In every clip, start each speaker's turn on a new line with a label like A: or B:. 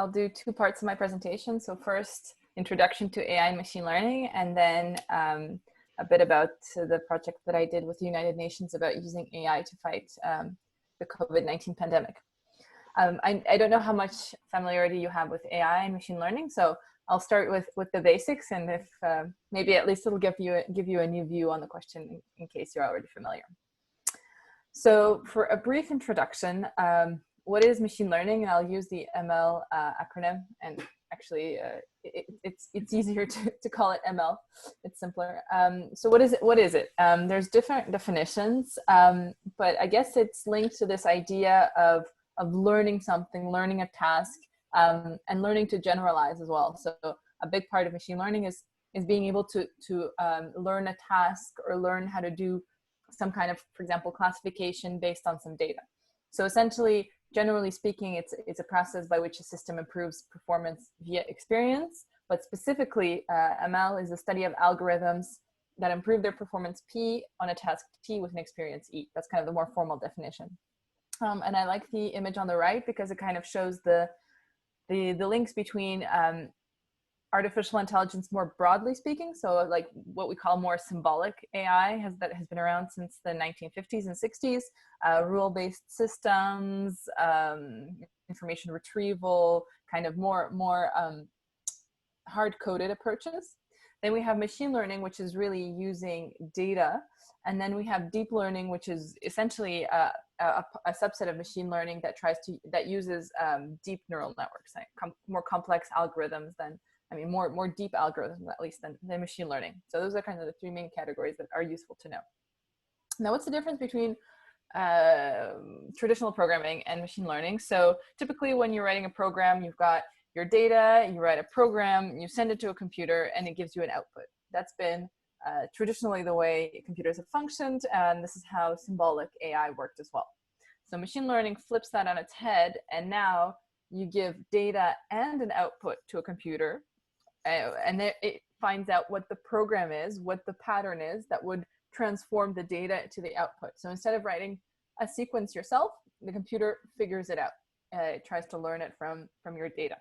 A: I'll do two parts of my presentation. So first, introduction to AI and machine learning, and then a bit about the project that I did with the United Nations about using AI to fight the COVID-19 pandemic. I don't know how much familiarity you have with AI and machine learning, so I'll start with the basics, and if maybe at least it'll give you a new view on the question in case you're already familiar. So for a brief introduction, what is machine learning? And I'll use the ML acronym, and actually it's easier to call it ML. It's simpler. So what is it? There's different definitions, but I guess it's linked to this idea of learning something, learning a task, and learning to generalize as well. So a big part of machine learning is being able to learn a task or learn how to do some kind of, for example, classification based on some data. So essentially, generally speaking, it's a process by which a system improves performance via experience, but specifically ML is the study of algorithms that improve their performance P on a task T with an experience E. That's kind of the more formal definition. And I like the image on the right because it kind of shows the links between artificial intelligence more broadly speaking, so like what we call more symbolic AI that has been around since the 1950s and 60s, rule-based systems, information retrieval, kind of more hard-coded approaches. Then we have machine learning, which is really using data, and then we have deep learning, which is essentially a subset of machine learning that uses deep neural networks, like more complex algorithms than, more deep algorithms, at least, than machine learning. So those are kind of the three main categories that are useful to know. Now, what's the difference between traditional programming and machine learning? So typically when you're writing a program, you've got your data, you write a program, you send it to a computer, and it gives you an output. That's been traditionally the way computers have functioned, and this is how symbolic AI worked as well. So machine learning flips that on its head, and now you give data and an output to a computer, and then it finds out what the program is, what the pattern is that would transform the data to the output. So instead of writing a sequence yourself, the computer figures it out. It tries to learn it from your data.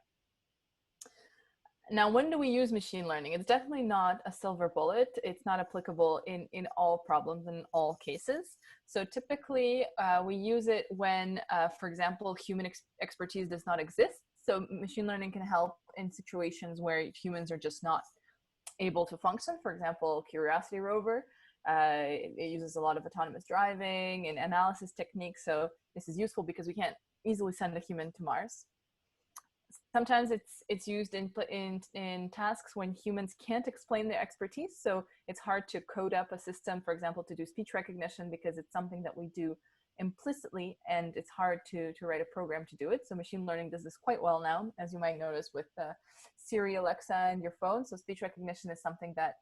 A: Now, when do we use machine learning? It's definitely not a silver bullet. It's not applicable in all problems, in all cases. So typically we use it when, for example, human expertise does not exist. So machine learning can help in situations where humans are just not able to function. For example, Curiosity rover, it uses a lot of autonomous driving and analysis techniques. So this is useful because we can't easily send a human to Mars. Sometimes it's used in tasks when humans can't explain their expertise. So it's hard to code up a system, for example, to do speech recognition, because it's something that we do implicitly, and it's hard to write a program to do it. So machine learning does this quite well now, as you might notice with Siri, Alexa, and your phone. So speech recognition is something that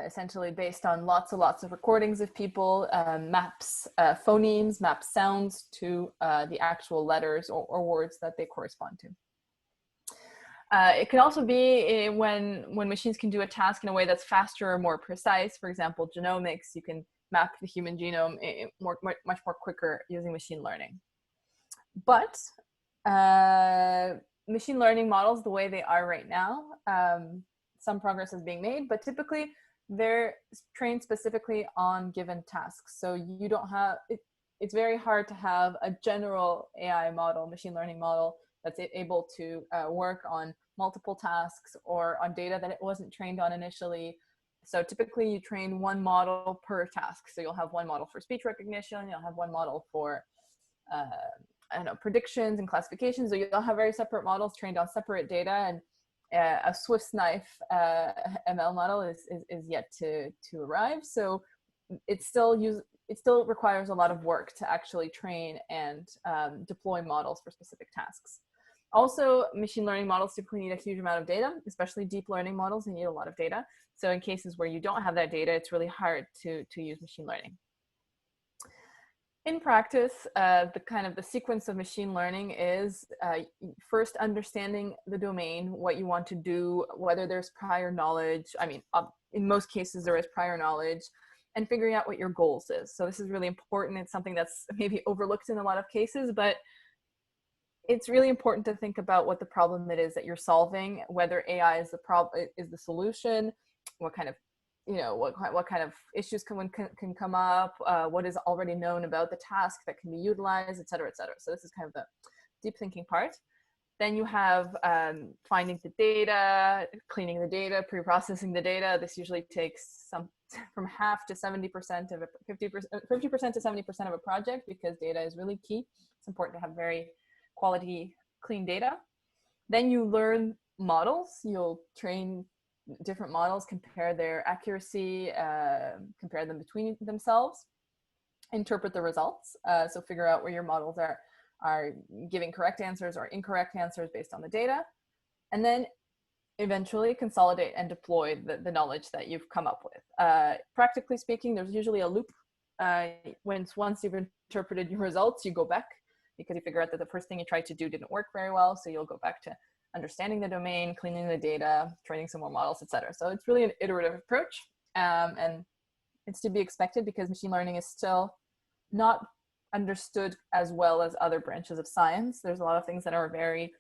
A: essentially based on lots of recordings of people, maps phonemes, maps sounds to the actual letters or words that they correspond to. It can also be when machines can do a task in a way that's faster or more precise. For example, genomics, you can map the human genome much more quicker using machine learning. But machine learning models, the way they are right now, some progress is being made, but typically they're trained specifically on given tasks. So you don't have, it's very hard to have a general AI model, machine learning model, that's able to work on multiple tasks or on data that it wasn't trained on initially. So typically you train one model per task. So you'll have one model for speech recognition, you'll have one model for I don't know, predictions and classifications. So you'll have very separate models trained on separate data, and a Swiss knife ML model is yet to arrive. So it still requires a lot of work to actually train and deploy models for specific tasks. Also, machine learning models typically need a huge amount of data, especially deep learning models. They need a lot of data. So in cases where you don't have that data, it's really hard to use machine learning. In practice, the sequence of machine learning is first understanding the domain, what you want to do, whether there's prior knowledge. I mean, in most cases there is prior knowledge, and figuring out what your goals is. So this is really important. It's something that's maybe overlooked in a lot of cases, but it's really important to think about what the problem it is that you're solving, whether AI is the problem, is the solution, what kind of, what kind of issues can come up, what is already known about the task that can be utilized, et cetera, et cetera. So this is kind of the deep thinking part. Then you have finding the data, cleaning the data, pre-processing the data. This usually takes from half to 70% of 50% to 70% of a project, because data is really key. It's important to have very quality, clean data. Then you learn models. You'll train different models, compare their accuracy, compare them between themselves, interpret the results. So figure out where your models are giving correct answers or incorrect answers based on the data. And then eventually consolidate and deploy the knowledge that you've come up with. Practically speaking, there's usually a loop. Once you've interpreted your results, you go back, because you figure out that the first thing you tried to do didn't work very well. So you'll go back to understanding the domain, cleaning the data, training some more models, et cetera. So it's really an iterative approach. And it's to be expected, because machine learning is still not understood as well as other branches of science. There's a lot of things that are very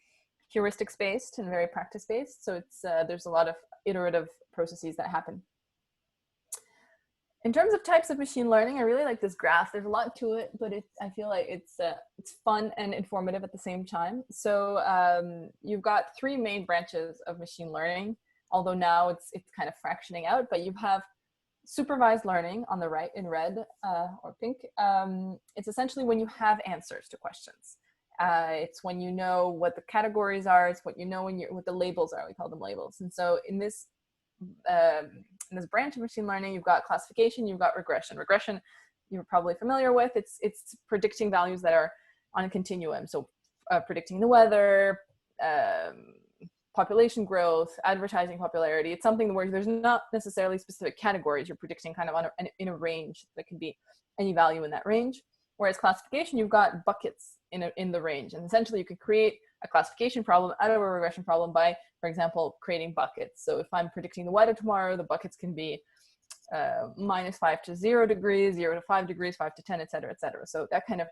A: heuristics based and very practice based. So it's there's a lot of iterative processes that happen. In terms of types of machine learning, I really like this graph. There's a lot to it, but I feel like it's fun and informative at the same time. So you've got three main branches of machine learning, although now it's kind of fractioning out. But you have supervised learning on the right in red or pink. It's essentially when you have answers to questions. It's when you know what the categories are. It's what you know what the labels are. We call them labels. And so in this branch of machine learning, you've got classification, you've got regression. Regression, you're probably familiar with. It's predicting values that are on a continuum. So predicting the weather, population growth, advertising popularity. It's something where there's not necessarily specific categories. You're predicting kind of in a range that can be any value in that range. Whereas classification, you've got buckets in the range. And essentially you can create a classification problem out of a regression problem by, for example, creating buckets. So if I'm predicting the weather tomorrow, the buckets can be -5 to 0 degrees, 0 to 5 degrees, 5 to 10, et cetera, et cetera. So that kind of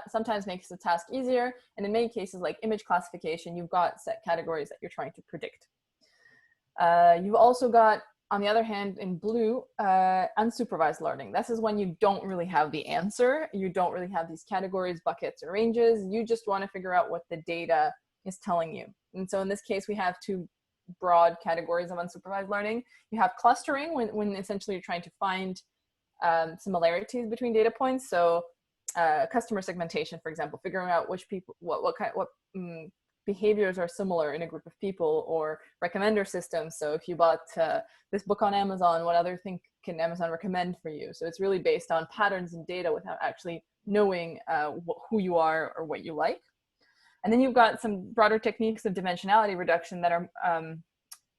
A: sometimes makes the task easier. And in many cases, like image classification, you've got set categories that you're trying to predict. You've also got, on the other hand, in blue, unsupervised learning. This is when you don't really have the answer. You don't really have these categories, buckets, or ranges. You just want to figure out what the data is telling you. And so in this case, we have two broad categories of unsupervised learning. You have clustering, when essentially you're trying to find similarities between data points. So customer segmentation, for example, figuring out which people, what behaviors are similar in a group of people, or recommender systems. So if you bought this book on Amazon, what other thing can Amazon recommend for you? So it's really based on patterns and data without actually knowing who you are or what you like. And then you've got some broader techniques of dimensionality reduction that are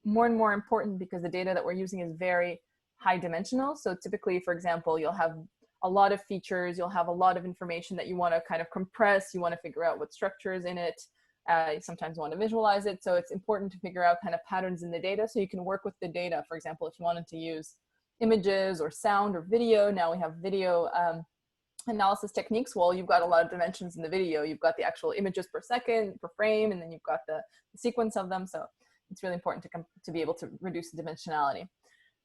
A: more and more important, because the data that we're using is very high dimensional. So typically, for example, you'll have a lot of features, you'll have a lot of information that you want to kind of compress, you want to figure out what structure is in it. You sometimes want to visualize it. So it's important to figure out kind of patterns in the data so you can work with the data. For example, if you wanted to use images or sound or video, now we have video analysis techniques. Well, you've got a lot of dimensions in the video. You've got the actual images per second, per frame, and then you've got the sequence of them. So it's really important to be able to reduce the dimensionality.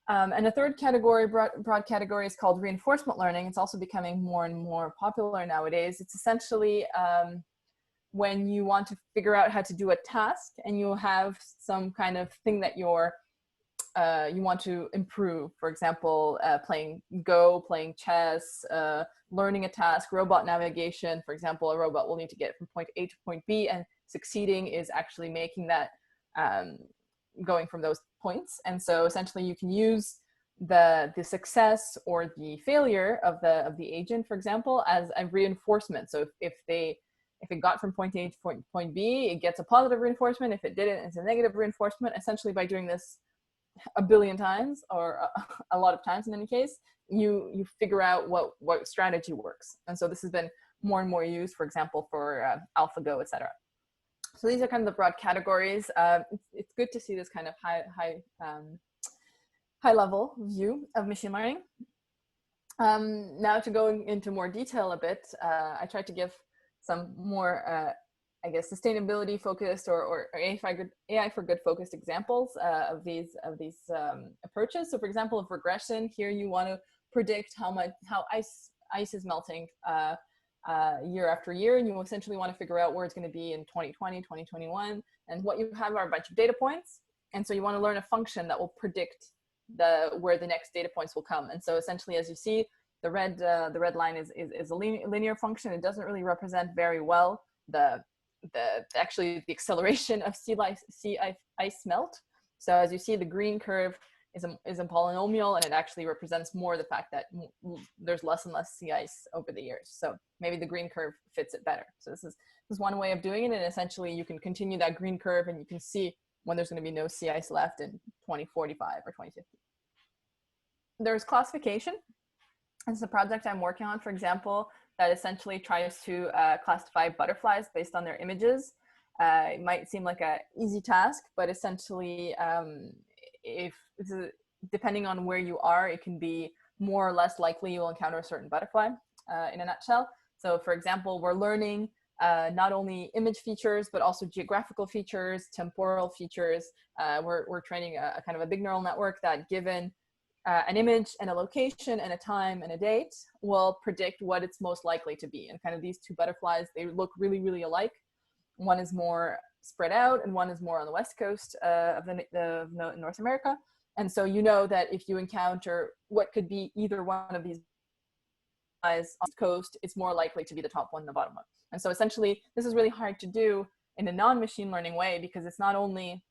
A: And a third category, broad category, is called reinforcement learning. It's also becoming more and more popular nowadays. It's essentially when you want to figure out how to do a task, and you have some kind of thing that you want to improve. For example, playing Go, playing chess, learning a task, robot navigation. For example, a robot will need to get from point A to point B, and succeeding is actually making that going from those points. And so essentially you can use the success or the failure of the agent, for example, as a reinforcement. So if it got from point A to point B, it gets a positive reinforcement. If it didn't, it's a negative reinforcement. Essentially, by doing this a billion times, or a lot of times in any case, you figure out what strategy works. And so this has been more and more used, for example, for AlphaGo, et cetera. So these are kind of the broad categories. It's good to see this kind of high level view of machine learning. Now to go into more detail a bit, I tried to give some more I guess, sustainability focused or AI for good focused examples of these approaches. So for example, of regression, here you want to predict how ice is melting year after year, and you essentially want to figure out where it's going to be in 2020, 2021, and what you have are a bunch of data points. And so you want to learn a function that will predict where the next data points will come. And so essentially, as you see, the red line is a linear function. It doesn't really represent very well actually the acceleration of sea ice melt. So as you see, the green curve is a polynomial, and it actually represents more the fact that there's less and less sea ice over the years. So maybe the green curve fits it better. So this is one way of doing it, and essentially you can continue that green curve, and you can see when there's going to be no sea ice left in 2045 or 2050. There's classification. This is a project I'm working on, for example, that essentially tries to classify butterflies based on their images. It might seem like an easy task, but essentially, depending on where you are, it can be more or less likely you'll encounter a certain butterfly in a nutshell. So for example, we're learning not only image features, but also geographical features, temporal features. We're training a kind of a big neural network that, given an image and a location and a time and a date, will predict what it's most likely to be. And kind of these two butterflies, they look really, really alike. One is more spread out and one is more on the west coast of North America. And so you know that if you encounter what could be either one of these butterflies on the coast, it's more likely to be the top one than the bottom one. And so essentially, this is really hard to do in a non-machine learning way, because it's not only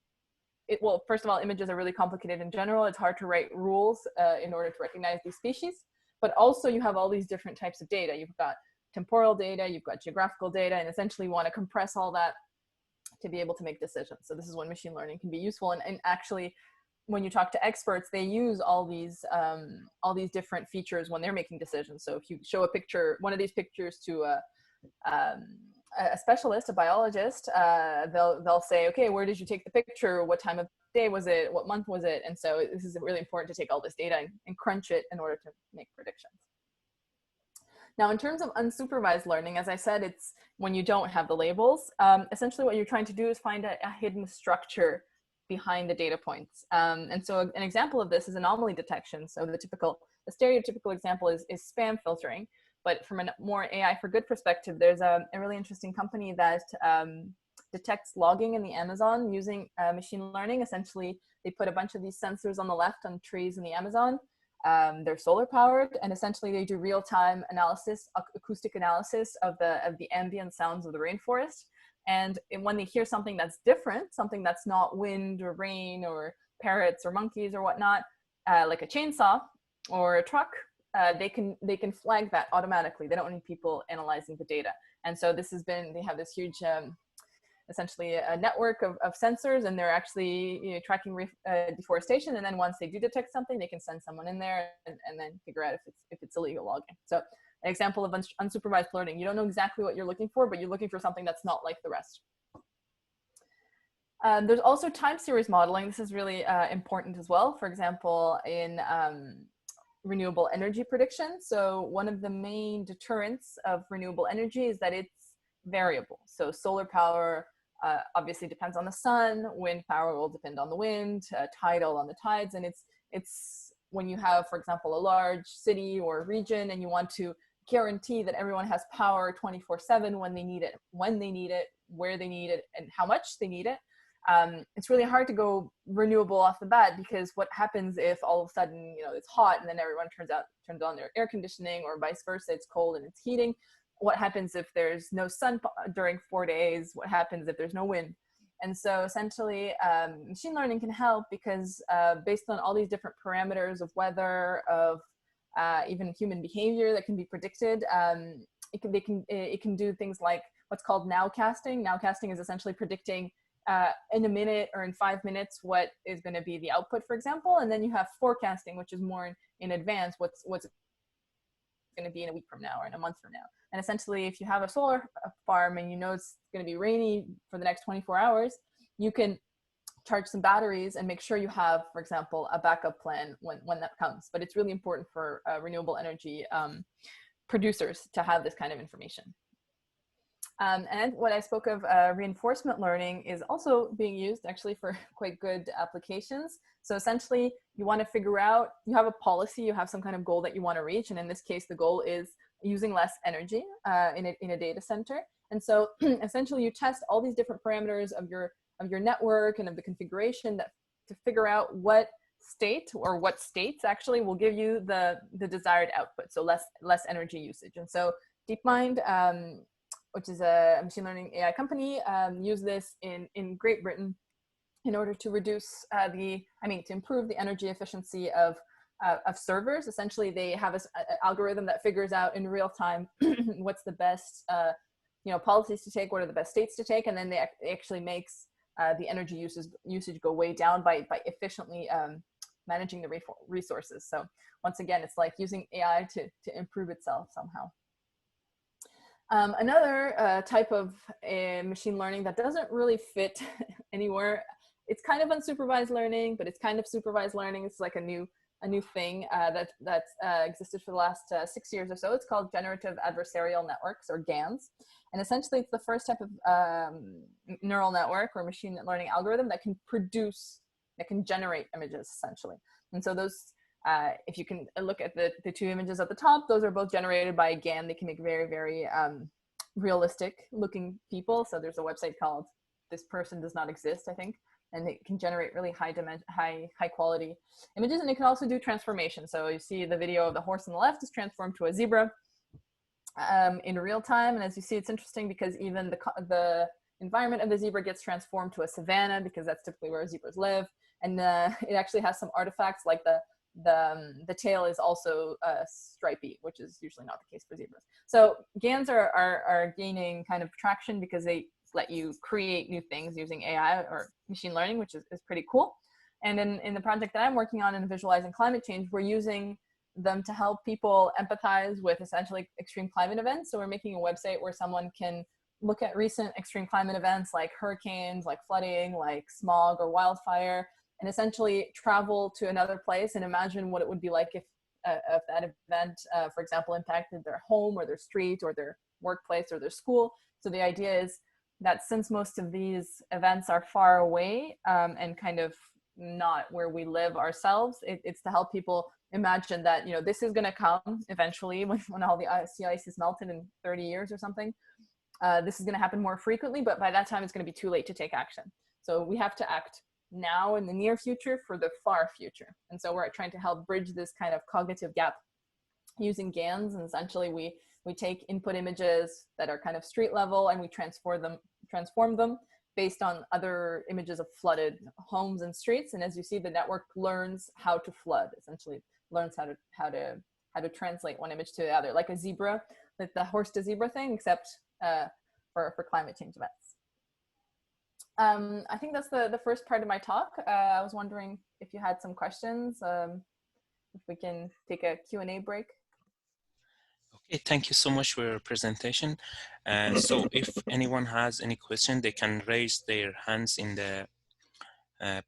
A: well, first of all, images are really complicated in general. It's hard to write rules in order to recognize these species, but also you have all these different types of data. You've got temporal data, you've got geographical data, and essentially want to compress all that to be able to make decisions. So this is when machine learning can be useful. And actually, when you talk to experts, they use all these different features when they're making decisions. So if you show one of these pictures to a specialist, a biologist, they'll say, okay, where did you take the picture? What time of day was it? What month was it? And so this is really important to take all this data and crunch it in order to make predictions. Now, in terms of unsupervised learning, as I said, it's when you don't have the labels. Essentially, what you're trying to do is find a hidden structure behind the data points. And so an example of this is anomaly detection. So the stereotypical example is spam filtering. But from a more AI for good perspective, there's a really interesting company that detects logging in the Amazon using machine learning. Essentially, they put a bunch of these sensors on the left on trees in the Amazon. They're solar powered, and essentially they do real-time analysis, acoustic analysis of the ambient sounds of the rainforest. And when they hear something that's different, something that's not wind or rain or parrots or monkeys or whatnot, like a chainsaw or a truck, they can flag that automatically. They don't need people analyzing the data. And so they have this huge, essentially a network of sensors, and they're actually tracking deforestation. And then once they do detect something, they can send someone in there and then figure out if it's illegal logging. So an example of unsupervised learning. You don't know exactly what you're looking for, but you're looking for something that's not like the rest. There's also time series modeling. This is really important as well. For example, in renewable energy prediction. So one of the main deterrents of renewable energy is that it's variable. So solar power obviously depends on the sun, wind power will depend on the wind, tidal on the tides. And it's when you have, for example, a large city or region and you want to guarantee that everyone has power 24/7 when they need it, where they need it, and how much they need it. It's really hard to go renewable off the bat, because what happens if all of a sudden, it's hot and then everyone turns on their air conditioning, or vice versa, it's cold and it's heating? What happens if there's no sun during 4 days? What happens if there's no wind? And so essentially, machine learning can help, because based on all these different parameters of weather, of even human behavior that can be predicted, it can do things like what's called nowcasting. Nowcasting is essentially predicting in a minute or in 5 minutes what is going to be the output, for example. And then you have forecasting, which is more in advance what's going to be in a week from now or in a month from now. And essentially, if you have a solar farm and you know it's going to be rainy for the next 24 hours, you can charge some batteries and make sure you have, for example, a backup plan when that comes. But it's really important for renewable energy producers to have this kind of information. And what I spoke of, reinforcement learning is also being used actually for quite good applications. So essentially, you want to figure out, you have a policy, you have some kind of goal that you want to reach. And in this case, the goal is using less energy in a data center. And so essentially, you test all these different parameters of your network and of the configuration to figure out what state or what states actually will give you the desired output. So less energy usage. And so DeepMind, which is a machine learning AI company, use this in Great Britain in order to reduce to improve the energy efficiency of servers. Essentially, they have an algorithm that figures out in real time what's the best policies to take, what are the best states to take, and then they actually makes the energy usage go way down by efficiently managing the resources. So once again, it's like using AI to improve itself somehow. Another type of machine learning that doesn't really fit anywhere, it's kind of unsupervised learning, but it's kind of supervised learning. It's like a new thing that's existed for the last 6 years or so. It's called generative adversarial networks, or GANs. And essentially, it's the first type of neural network or machine learning algorithm that can generate images, essentially. And so those, if you can look at the two images at the top, those are both generated by a GAN. They can make very, very realistic looking people. So there's a website called This Person Does Not Exist, I think. And it can generate really high quality images. And it can also do transformation. So you see the video of the horse on the left is transformed to a zebra in real time. And as you see, it's interesting because even the environment of the zebra gets transformed to a savanna, because that's typically where zebras live. And it actually has some artifacts, like the tail is also stripy, which is usually not the case for zebras. So GANs are gaining kind of traction because they let you create new things using AI or machine learning, which is pretty cool. And in the project that I'm working on in visualizing climate change, we're using them to help people empathize with essentially extreme climate events. So we're making a website where someone can look at recent extreme climate events like hurricanes, like flooding, like smog or wildfire, and essentially travel to another place and imagine what it would be like if that event, for example, impacted their home or their street or their workplace or their school. So the idea is that since most of these events are far away and kind of not where we live ourselves, it's to help people imagine that, this is going to come eventually when all the sea ice is melted in 30 years or something. This is going to happen more frequently, but by that time it's going to be too late to take action. So we have to act now in the near future for the far future. And so we're trying to help bridge this kind of cognitive gap using GANs. And essentially we take input images that are kind of street level and we transform them based on other images of flooded homes and streets. And as you see, the network learns how to flood, essentially learns how to translate one image to the other, like a zebra, like the horse to zebra thing, except for climate change events. I think that's the first part of my talk. I was wondering if you had some questions, if we can take a Q&A break.
B: Okay, thank you so much for your presentation. So if anyone has any question, they can raise their hands in the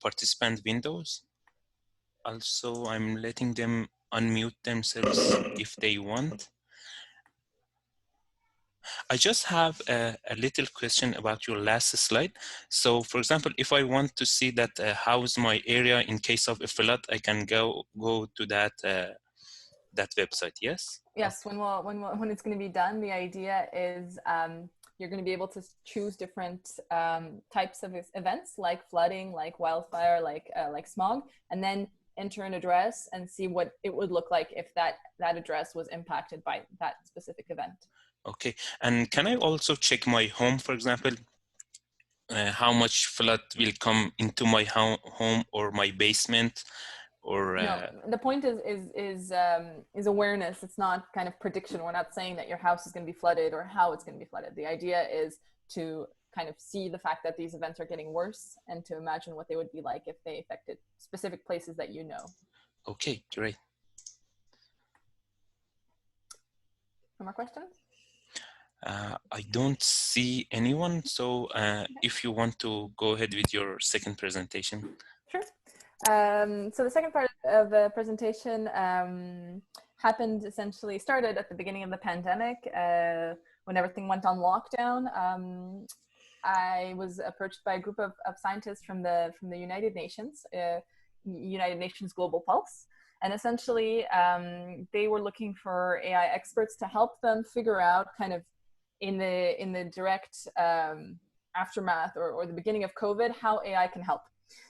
B: participant windows. Also, I'm letting them unmute themselves if they want. I just have a little question about your last slide. So for example, if I want to see that how's my area in case of a flood, I can go to that that website, yes?
A: Yes, when it's going to be done, the idea is you're going to be able to choose different types of events, like flooding, like wildfire, like smog, and then enter an address and see what it would look like if that address was impacted by that specific event.
B: Okay, and can I also check my home, for example, how much flood will come into my home or my basement? Or
A: no, the point is awareness. It's not kind of prediction. We're not saying that your house is going to be flooded or how it's going to be flooded. The idea is to kind of see the fact that these events are getting worse and to imagine what they would be like if they affected specific places that you know.
B: Okay, great.
A: No more questions?
B: I don't see anyone. So if you want to go ahead with your second presentation.
A: Sure. So the second part of the presentation started at the beginning of the pandemic when everything went on lockdown, I was approached by a group of scientists from the United Nations, United Nations Global Pulse. And essentially, they were looking for AI experts to help them figure out kind of in the direct aftermath or the beginning of COVID, how AI can help.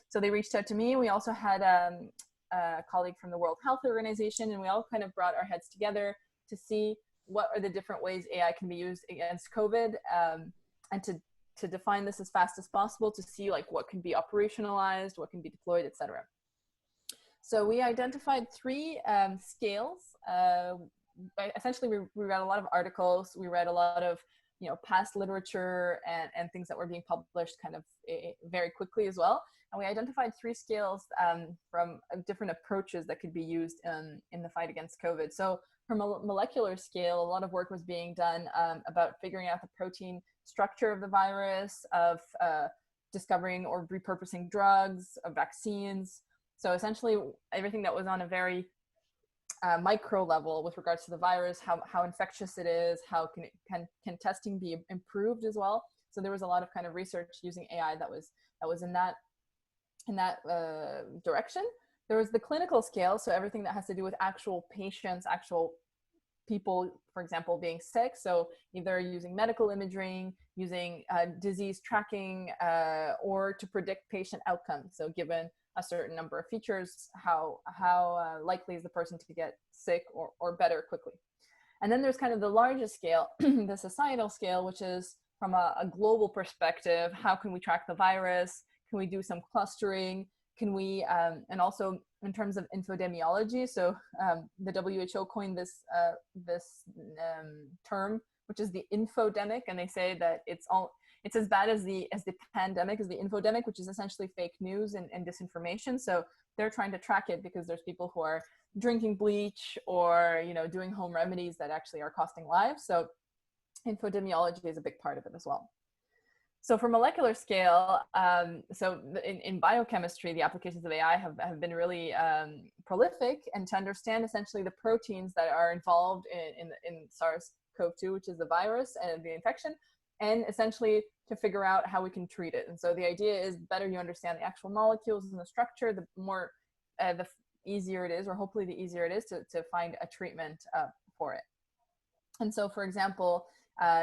A: So they reached out to me. We also had a colleague from the World Health Organization, and we all kind of brought our heads together to see what are the different ways AI can be used against COVID, and to define this as fast as possible, to see like what can be operationalized, what can be deployed, etc. So we identified three scales. Essentially, we read a lot of articles. We read a lot of past literature and things that were being published kind of very quickly as well. And we identified three scales from different approaches that could be used in the fight against COVID. So from a molecular scale, a lot of work was being done about figuring out the protein structure of the virus, of discovering or repurposing drugs, of vaccines. So essentially everything that was on a very micro level with regards to the virus, how infectious it is, how can testing be improved as well. So there was a lot of kind of research using AI that was in that direction. There was the clinical scale, so everything that has to do with actual patients, actual people, for example, being sick. So either using medical imaging, using disease tracking, or to predict patient outcomes. So given a certain number of features, how likely is the person to get sick or better quickly. And then there's kind of the largest scale, the societal scale, which is from a global perspective. How can we track the virus? Can we do some clustering? Can we, and also in terms of infodemiology, so the WHO coined this term, which is the infodemic, and they say that it's as bad as the pandemic, as the infodemic, which is essentially fake news and disinformation. So they're trying to track it because there's people who are drinking bleach or doing home remedies that actually are costing lives. So infodemiology is a big part of it as well. So for molecular scale, so in biochemistry, the applications of AI have been really prolific, and to understand essentially the proteins that are involved in SARS-CoV-2, which is the virus and the infection, and essentially to figure out how we can treat it. And so the idea is the better you understand the actual molecules and the structure, the more, the easier it is, or hopefully the easier it is to find a treatment for it. And so, for example,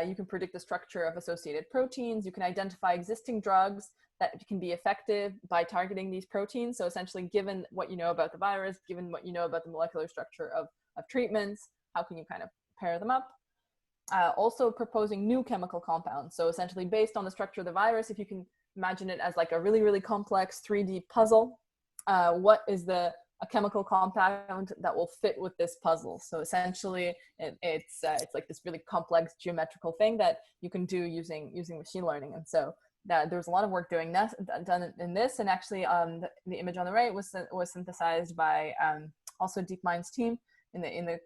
A: you can predict the structure of associated proteins. You can identify existing drugs that can be effective by targeting these proteins. So essentially, given what you know about the virus, given what you know about the molecular structure of treatments, how can you kind of pair them up? Also proposing new chemical compounds. So essentially based on the structure of the virus, if you can imagine it as like a really, really complex 3D puzzle, what is a chemical compound that will fit with this puzzle? So essentially it's like this really complex geometrical thing that you can do using machine learning. And so there's a lot of work done in this, and actually the image on the right was synthesized by also DeepMind's team in the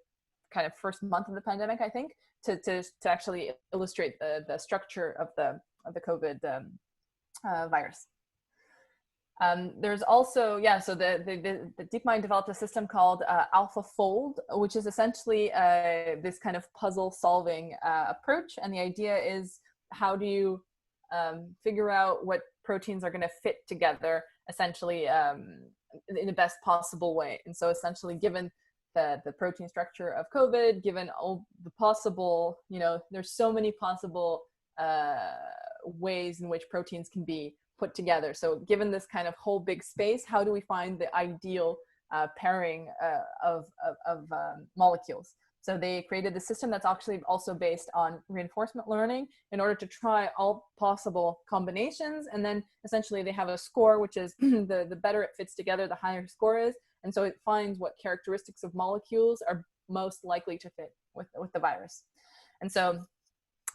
A: kind of first month of the pandemic, I think, to actually illustrate the structure of the COVID virus. There's also, so the DeepMind developed a system called AlphaFold, which is essentially this kind of puzzle solving approach. And the idea is, how do you figure out what proteins are going to fit together essentially in the best possible way? And so essentially, given the protein structure of COVID, given all the possible, there's so many possible ways in which proteins can be put together. So given this kind of whole big space, how do we find the ideal pairing of molecules? So they created the system that's actually also based on reinforcement learning in order to try all possible combinations. And then essentially they have a score, which is the better it fits together, the higher score is. And so it finds what characteristics of molecules are most likely to fit with the virus. And so,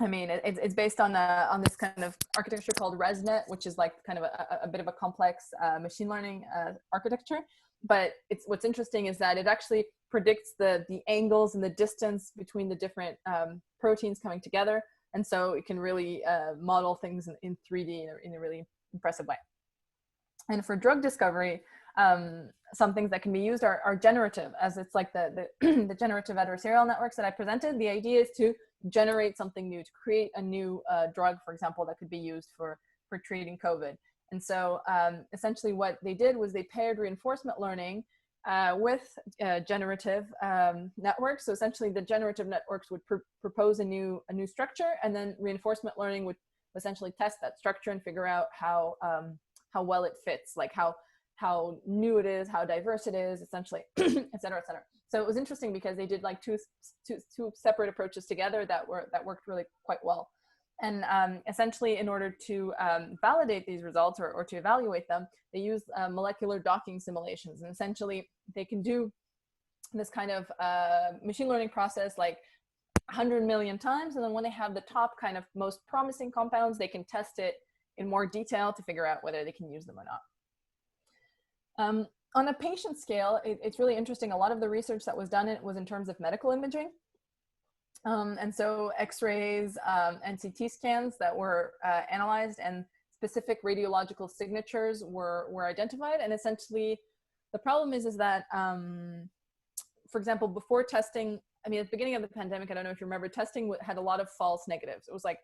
A: I mean, it's based on this kind of architecture called ResNet, which is like kind of a bit of a complex machine learning architecture. But what's interesting is that it actually predicts the angles and the distance between the different proteins coming together. And so it can really model things in 3D in a really impressive way. And for drug discovery, some things that can be used are generative, as it's like the generative adversarial networks that I presented. The idea is to generate something new, to create a new drug, for example, that could be used for treating COVID. And so essentially what they did was they paired reinforcement learning with generative networks. So essentially the generative networks would propose a new structure, and then reinforcement learning would essentially test that structure and figure out how well it fits, like how new it is, how diverse it is, essentially, et cetera, et cetera. So it was interesting because they did like two separate approaches together that worked really quite well. And essentially, in order to validate these results or to evaluate them, they use molecular docking simulations. And essentially, they can do this kind of machine learning process like 100 million times. And then when they have the top kind of most promising compounds, they can test it in more detail to figure out whether they can use them or not. On a patient scale, it's really interesting. A lot of the research that was done was in terms of medical imaging. And so X-rays and CT scans that were analyzed, and specific radiological signatures were identified. And essentially, the problem is that, for example, before testing, I mean, at the beginning of the pandemic, I don't know if you remember, testing had a lot of false negatives. It was like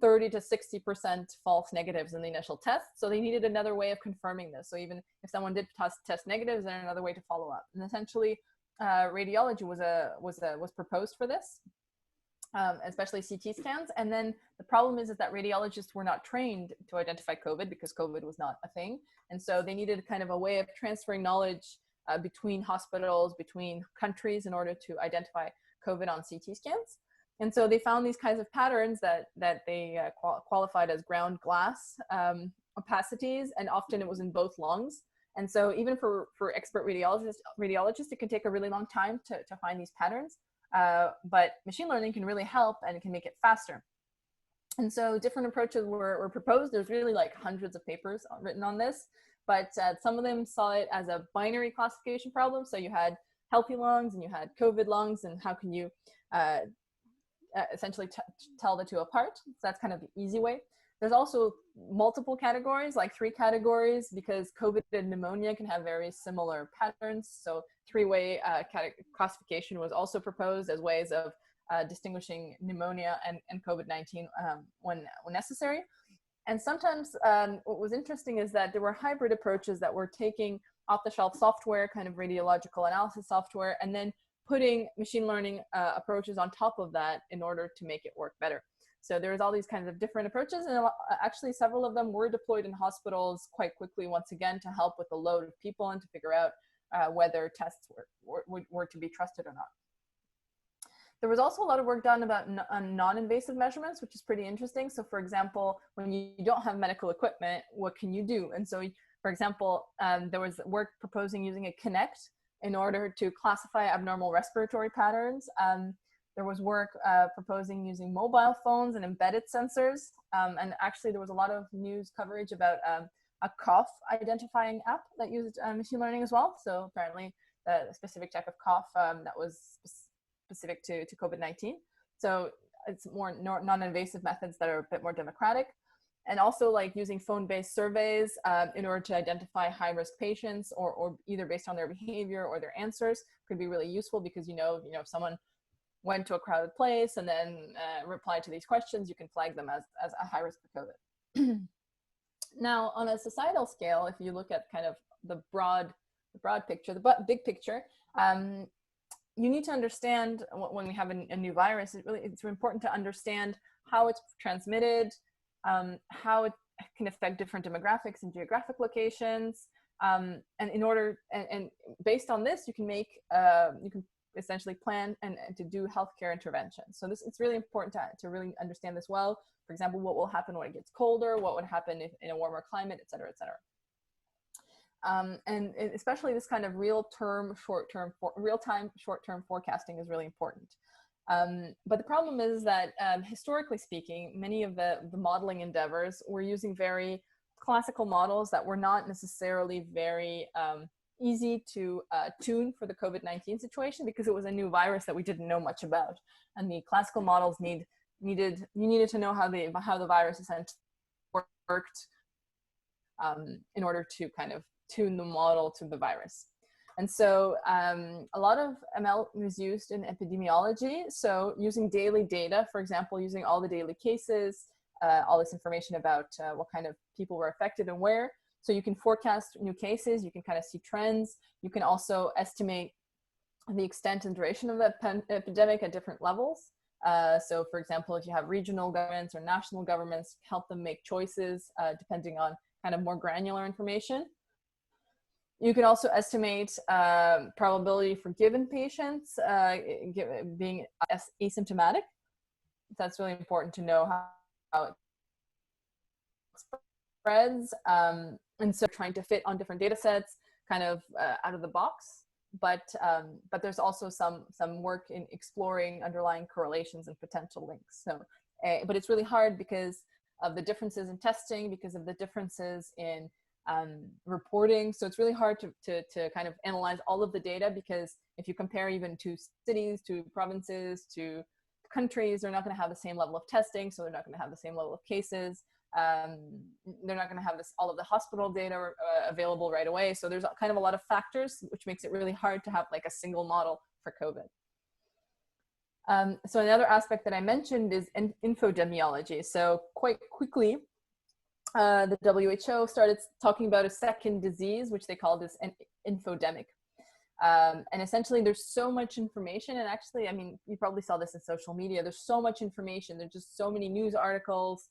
A: 30 to 60% false negatives in the initial test. So they needed another way of confirming this. So even if someone did test negatives, then another way to follow up. And essentially, radiology was proposed for this, especially CT scans. And then the problem is that radiologists were not trained to identify COVID because COVID was not a thing. And so they needed kind of a way of transferring knowledge between hospitals, between countries, in order to identify COVID on CT scans. And so they found these kinds of patterns that they qualified as ground glass opacities, and often it was in both lungs. And so even for expert radiologists, it can take a really long time to find these patterns. But machine learning can really help, and it can make it faster. And so different approaches were proposed. There's really like hundreds of papers written on this, but some of them saw it as a binary classification problem. So you had healthy lungs and you had COVID lungs, and how can you essentially tell the two apart? So that's kind of the easy way. There's also multiple categories, like 3 categories, because COVID and pneumonia can have very similar patterns. So 3-way classification was also proposed as ways of distinguishing pneumonia and COVID-19 when necessary. And sometimes what was interesting is that there were hybrid approaches that were taking off-the-shelf software, kind of radiological analysis software, and then putting machine learning approaches on top of that in order to make it work better. So there's all these kinds of different approaches, and actually several of them were deployed in hospitals quite quickly, once again, to help with the load of people and to figure out whether tests were to be trusted or not. There was also a lot of work done about non-invasive measurements, which is pretty interesting. So for example, when you don't have medical equipment, what can you do? And so, for example, there was work proposing using a Kinect in order to classify abnormal respiratory patterns. There was work proposing using mobile phones and embedded sensors. And actually there was a lot of news coverage about a cough identifying app that used machine learning as well. So apparently a specific type of cough that was specific to COVID-19. So it's more non-invasive methods that are a bit more democratic. And also like using phone-based surveys in order to identify high-risk patients, or either based on their behavior or their answers, could be really useful, because you know if someone went to a crowded place and then replied to these questions, you can flag them as a high risk for COVID. Now, on a societal scale, if you look at kind of the broad picture, the big picture, you need to understand when we have a new virus, it's important to understand how it's transmitted, how it can affect different demographics and geographic locations, and based on this, you can essentially plan and to do healthcare interventions. So it's really important to really understand this well. For example, what will happen when it gets colder, what would happen if in a warmer climate, et cetera, et cetera. And especially this kind of real-time, short-term forecasting is really important. But the problem is that historically speaking, many of the modeling endeavors were using very classical models that were not necessarily very easy to tune for the COVID-19 situation, because it was a new virus that we didn't know much about. And the classical models you needed to know how the virus essentially worked in order to kind of tune the model to the virus. And so a lot of ML is used in epidemiology. So using daily data, for example, using all the daily cases, all this information about what kind of people were affected and where. So you can forecast new cases, you can kind of see trends. You can also estimate the extent and duration of that epidemic at different levels. So for example, if you have regional governments or national governments, help them make choices depending on kind of more granular information. You can also estimate probability for given patients being asymptomatic. That's really important to know how it spreads. And so trying to fit on different data sets kind of out of the box. But there's also some work in exploring underlying correlations and potential links. So, but it's really hard because of the differences in testing, because of the differences in reporting. So it's really hard to kind of analyze all of the data, because if you compare even to cities, to provinces, to countries, they're not going to have the same level of testing, so they're not going to have the same level of cases. They're not going to have all of the hospital data available right away. So there's kind of a lot of factors, which makes it really hard to have like a single model for COVID. So another aspect that I mentioned is infodemiology. So quite quickly, the WHO started talking about a second disease, which they called this infodemic. And essentially there's so much information, and actually, I mean, you probably saw this in social media, there's so much information, there's just so many news articles,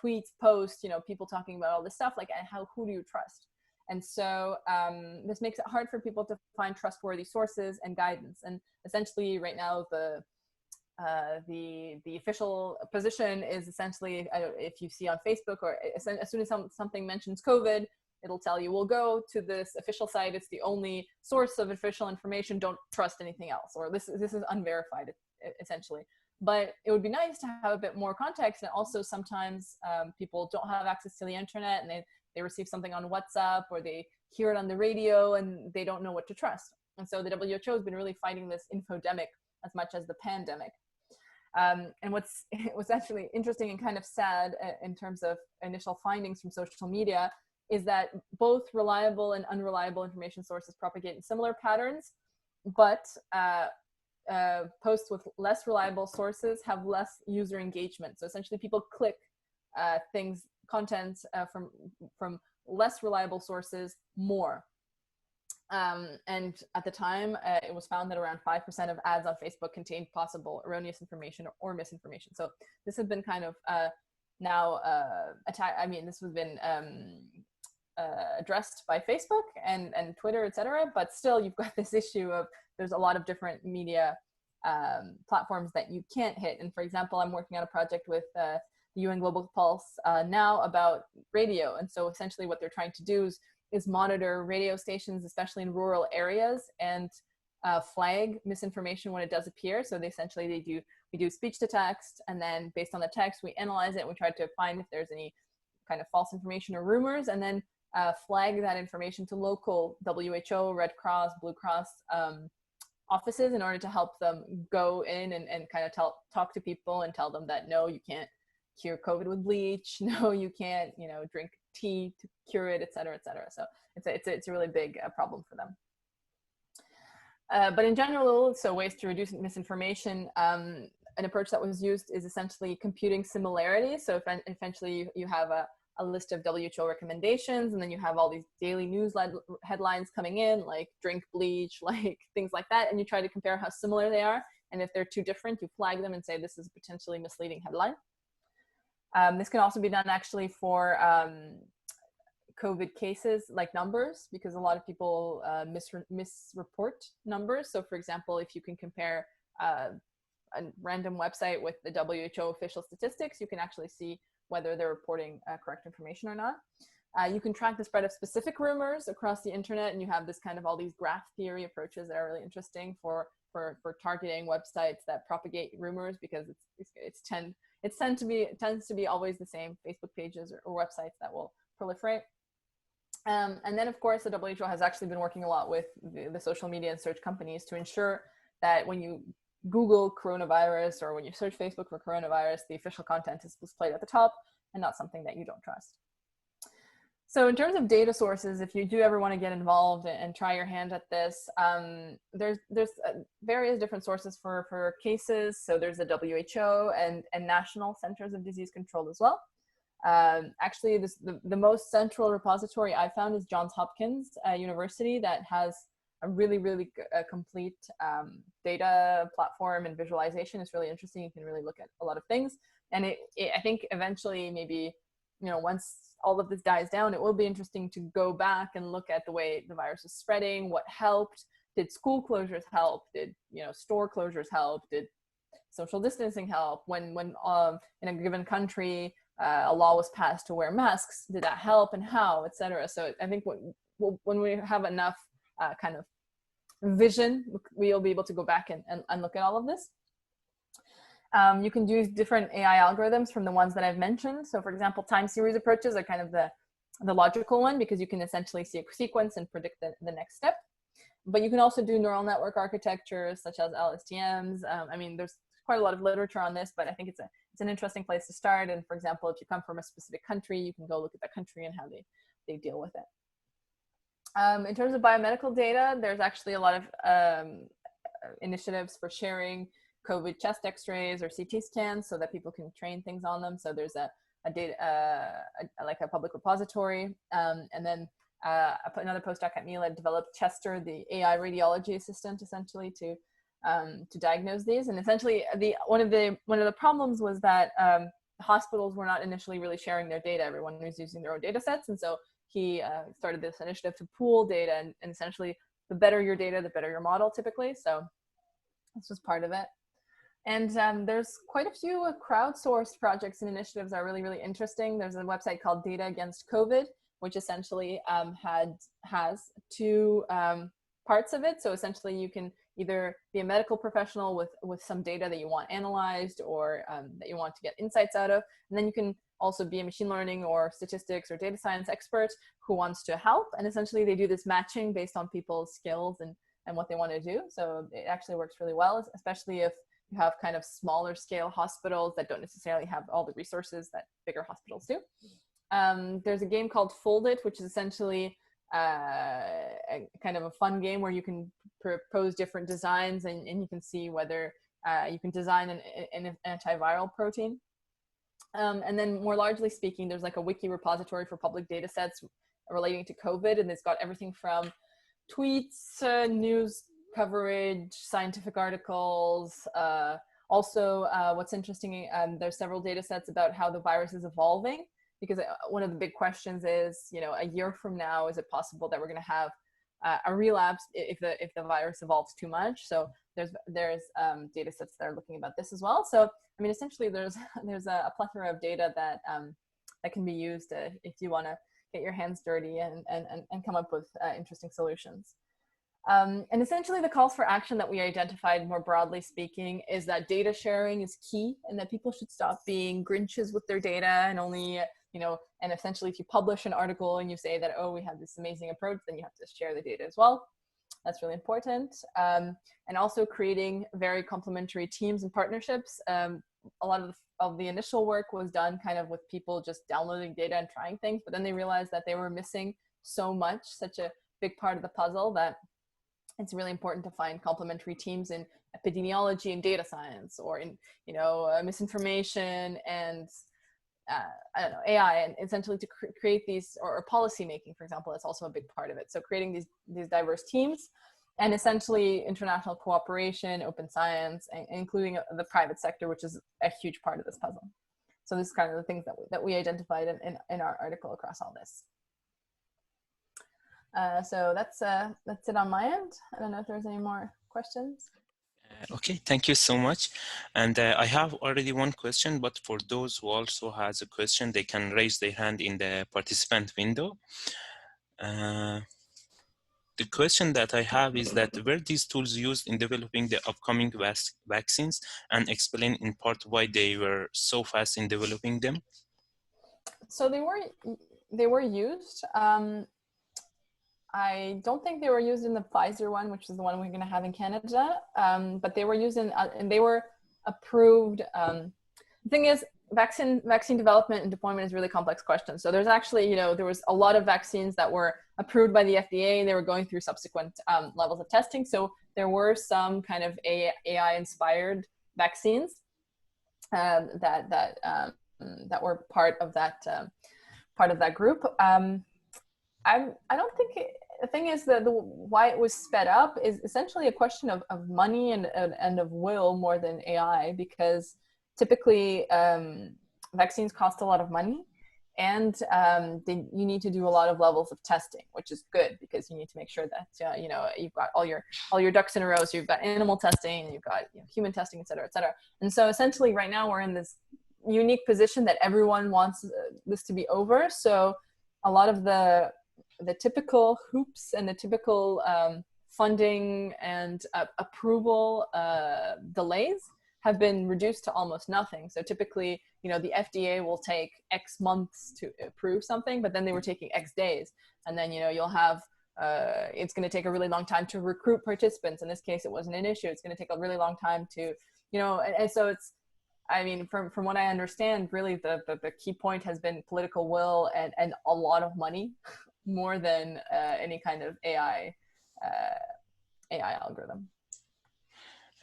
A: tweets, posts, you know, people talking about all this stuff, like, and who do you trust? And so this makes it hard for people to find trustworthy sources and guidance. And essentially right now, the official position is essentially, if you see on Facebook, or as soon as something mentions COVID, it'll tell you, we'll go to this official site, it's the only source of official information, don't trust anything else, or this is unverified, essentially. But it would be nice to have a bit more context. And also sometimes people don't have access to the internet, and they receive something on WhatsApp, or they hear it on the radio, and they don't know what to trust. And so the WHO has been really fighting this infodemic as much as the pandemic. And what's actually interesting and kind of sad in terms of initial findings from social media is that both reliable and unreliable information sources propagate in similar patterns, but posts with less reliable sources have less user engagement. So essentially people click content from less reliable sources more. And at the time, it was found that around 5% of ads on Facebook contained possible erroneous information or misinformation. So this has been kind of now this has been addressed by Facebook and Twitter, etc. But still, you've got this issue of there's a lot of different media platforms that you can't hit. And for example, I'm working on a project with the UN Global Pulse now about radio. And so essentially what they're trying to do is monitor radio stations, especially in rural areas, and flag misinformation when it does appear. So we do speech to text, and then based on the text, we analyze it, and we try to find if there's any kind of false information or rumors, and then flag that information to local WHO, Red Cross, Blue Cross offices in order to help them go in and kind of talk to people and tell them that no, you can't cure COVID with bleach, no, you can't, drink tea to cure it, et cetera, et cetera. So it's a really big problem for them. But in general, so ways to reduce misinformation, an approach that was used is essentially computing similarities. So essentially you have a list of WHO recommendations, and then you have all these daily news headlines coming in, like drink bleach, like things like that, and you try to compare how similar they are. And if they're too different, you flag them and say this is a potentially misleading headline. This can also be done actually for COVID cases, like numbers, because a lot of people misreport numbers. So for example, if you can compare a random website with the WHO official statistics, you can actually see whether they're reporting correct information or not. You can track the spread of specific rumors across the internet, and you have this kind of all these graph theory approaches that are really interesting for targeting websites that propagate rumors, because it tends to be always the same Facebook pages or websites that will proliferate. And then of course the WHO has actually been working a lot with the social media and search companies to ensure that when you Google coronavirus, or when you search Facebook for coronavirus, the official content is displayed at the top and not something that you don't trust. So in terms of data sources, if you do ever want to get involved and try your hand at this, there's various different sources for cases. So there's the WHO and National Centers of Disease Control as well. Actually, the most central repository I found is Johns Hopkins University, that has a really complete data platform and visualization. It's really interesting. You can really look at a lot of things. And I think eventually, maybe, once all of this dies down, it will be interesting to go back and look at the way the virus is spreading, what helped. Did school closures help? Did store closures help? Did social distancing help? When in a given country a law was passed to wear masks, did that help, and how, etc. So I think when we have enough kind of vision, we'll be able to go back and look at all of this. You can use different AI algorithms from the ones that I've mentioned. So for example, time series approaches are kind of the logical one, because you can essentially see a sequence and predict the next step. But you can also do neural network architectures such as LSTMs. I mean, there's quite a lot of literature on this, but I think it's an interesting place to start. And for example, if you come from a specific country, you can go look at that country and how they deal with it. In terms of biomedical data, there's actually a lot of initiatives for sharing COVID chest x-rays or CT scans so that people can train things on them. So there's a like a public repository. And then another postdoc at MILA developed Chester, the AI radiology assistant, essentially to diagnose these. And essentially one of the problems was that hospitals were not initially really sharing their data. Everyone was using their own data sets. And so he started this initiative to pool data, and essentially the better your data, the better your model typically. So this was part of it. And there's quite a few crowdsourced projects and initiatives that are really interesting. There's a website called Data Against COVID, which essentially has two parts of it. So essentially you can either be a medical professional with some data that you want analyzed, or that you want to get insights out of. And then you can also be a machine learning or statistics or data science expert who wants to help. And essentially they do this matching based on people's skills and what they want to do. So it actually works really well, especially if you have kind of smaller scale hospitals that don't necessarily have all the resources that bigger hospitals do. There's a game called Fold It, which is essentially a kind of a fun game where you can propose different designs and you can see whether you can design an antiviral protein. And then more largely speaking, there's like a wiki repository for public data sets relating to COVID, and it's got everything from tweets, news coverage, scientific articles. Also, what's interesting, there's several data sets about how the virus is evolving, because one of the big questions is, a year from now, is it possible that we're going to have a relapse if the virus evolves too much? So there's data sets that are looking about this as well. So I mean, essentially, there's a plethora of data that that can be used if you want to get your hands dirty and come up with interesting solutions. And essentially the calls for action that we identified, more broadly speaking, is that data sharing is key, and that people should stop being Grinches with their data and only, and essentially if you publish an article and you say that, oh, we have this amazing approach, then you have to share the data as well. That's really important. And also creating very complementary teams and partnerships. A lot of the initial work was done kind of with people just downloading data and trying things, but then they realized that they were missing so much, such a big part of the puzzle, that it's really important to find complementary teams in epidemiology and data science, or in, misinformation and, I don't know, AI, and essentially to create these, or policy making, for example, that's also a big part of it. So creating these diverse teams, and essentially international cooperation, open science, and including the private sector, which is a huge part of this puzzle. So this is kind of the things that we identified in our article across all this. So that's it on my end. I don't know if there's any more questions.
B: Okay, thank you so much. And I have already one question, but for those who also has a question, they can raise their hand in the participant window. The question that I have is that were these tools used in developing the upcoming vaccines, and explain in part why they were so fast in developing them?
A: So they were used. I don't think they were used in the Pfizer one, which is the one we're going to have in Canada, but they were used and they were approved. The thing is, vaccine development and deployment is a really complex question. So there's actually, there was a lot of vaccines that were approved by the FDA. They were going through subsequent levels of testing. So there were some kind of AI inspired vaccines that were part of that group. I don't think the thing is that why it was sped up is essentially a question of money and of will more than AI, because typically vaccines cost a lot of money, and you need to do a lot of levels of testing, which is good because you need to make sure that you've got all your ducks in a row. So you've got animal testing, you've got human testing, et cetera, et cetera. And so essentially right now we're in this unique position that everyone wants this to be over. So a lot of the typical hoops and the typical funding and approval delays have been reduced to almost nothing. So typically, the FDA will take X months to approve something, but then they were taking X days. And then, you'll have, it's going to take a really long time to recruit participants. In this case, it wasn't an issue. It's going to take a really long time to, and so it's, from what I understand, really the key point has been political will and a lot of money more than any kind of AI algorithm.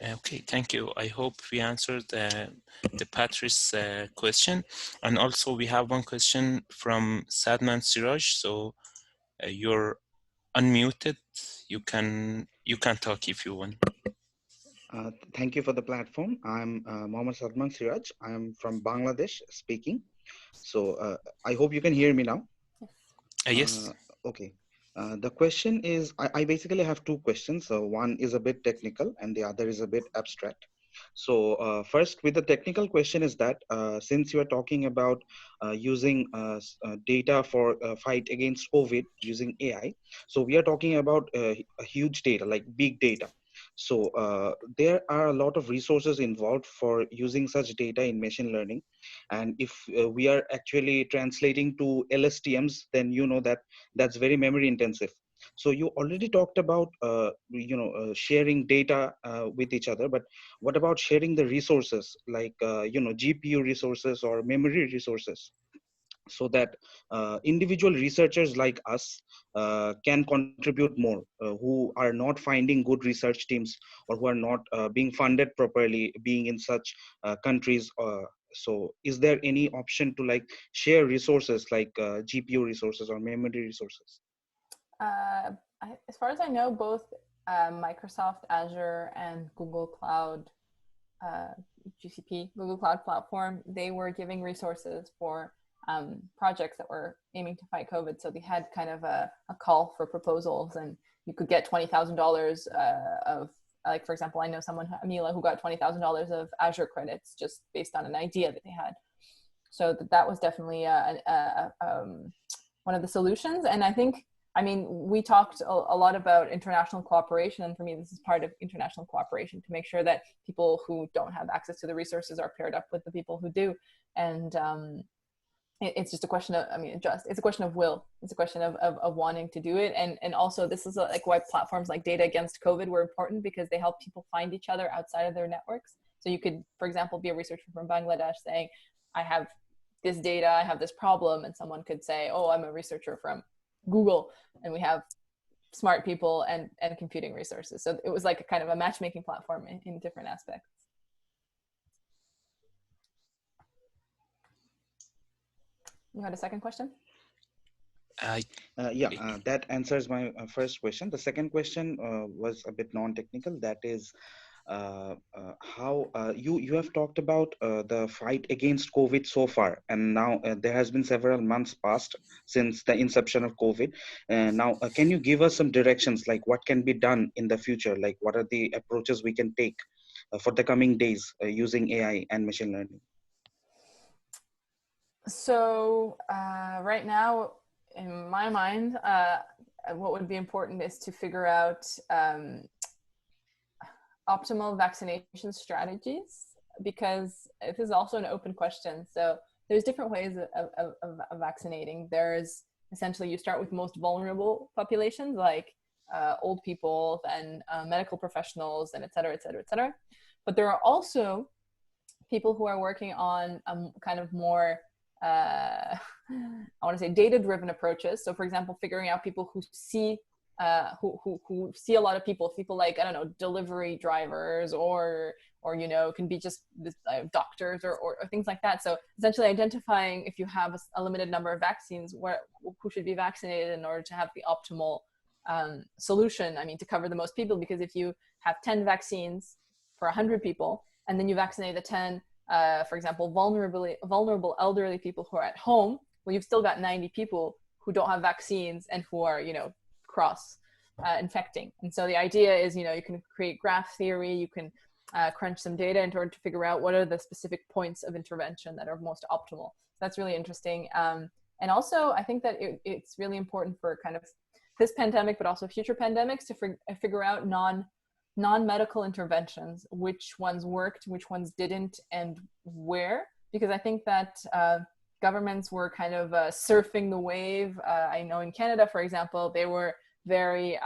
B: Okay, thank you. I hope we answered the Patrice question. And also we have one question from Sadman Siraj. So you're unmuted. You can talk if you want.
C: Thank you for the platform. I'm Mohammad Sadman Siraj. I'm from Bangladesh speaking. So I hope you can hear me now.
B: Yes.
C: Okay. The question is, I basically have two questions. One is a bit technical and the other is a bit abstract. So first, with the technical question is that since you are talking about using data for fight against COVID using AI, so we are talking about a huge data, like big data. So there are a lot of resources involved for using such data in machine learning. And if we are actually translating to LSTMs, then that's very memory intensive. So you already talked about sharing data with each other, but what about sharing the resources like GPU resources or memory resources, so that individual researchers like us can contribute more, who are not finding good research teams or who are not being funded properly, being in such countries. So is there any option to share resources like GPU resources or memory resources?
A: As far as I know, both Microsoft Azure and Google Cloud, GCP, Google Cloud Platform, they were giving resources for projects that were aiming to fight COVID. So they had kind of a call for proposals, and you could get $20,000 of, for example, I know someone, MILA, who got $20,000 of Azure credits just based on an idea that they had. So that was definitely one of the solutions. And I think, we talked a lot about international cooperation, and for me, this is part of international cooperation, to make sure that people who don't have access to the resources are paired up with the people who do. And it's just a question of, it's a question of will. It's a question of wanting to do it. And also this is why platforms like Data Against COVID were important, because they help people find each other outside of their networks. So you could, for example, be a researcher from Bangladesh saying, I have this data, I have this problem. And someone could say, oh, I'm a researcher from Google, and we have smart people and computing resources. So it was like a kind of a matchmaking platform in different aspects. You had a second question?
C: That answers my first question. The second question was a bit non-technical. That is how you have talked about the fight against COVID so far, and now there has been several months passed since the inception of COVID. Now, can you give us some directions, like what can be done in the future? Like what are the approaches we can take for the coming days using AI and machine learning?
A: So right now, in my mind, what would be important is to figure out optimal vaccination strategies, because this is also an open question. So there's different ways of vaccinating. There's essentially, you start with most vulnerable populations, like old people and medical professionals, and et cetera, et cetera, et cetera. But there are also people who are working on kind of more, I want to say data-driven approaches. So for example, figuring out people who see who see a lot of people like, I don't know, delivery drivers or you know, can be just doctors or things like that. So essentially identifying if you have a limited number of vaccines, who should be vaccinated in order to have the optimal solution, I mean, to cover the most people. Because if you have 10 vaccines for 100 people, and then you vaccinate the 10, for example, vulnerable elderly people who are at home, well, you've still got 90 people who don't have vaccines and who are, you know, cross infecting. And so the idea is, you know, you can create graph theory, you can crunch some data in order to figure out what are the specific points of intervention that are most optimal. So that's really interesting. And also, I think that it's really important for kind of this pandemic, but also future pandemics, to figure out non-medical interventions, which ones worked, which ones didn't, and where. Because I think that governments were kind of surfing the wave. I know in Canada, for example, they were very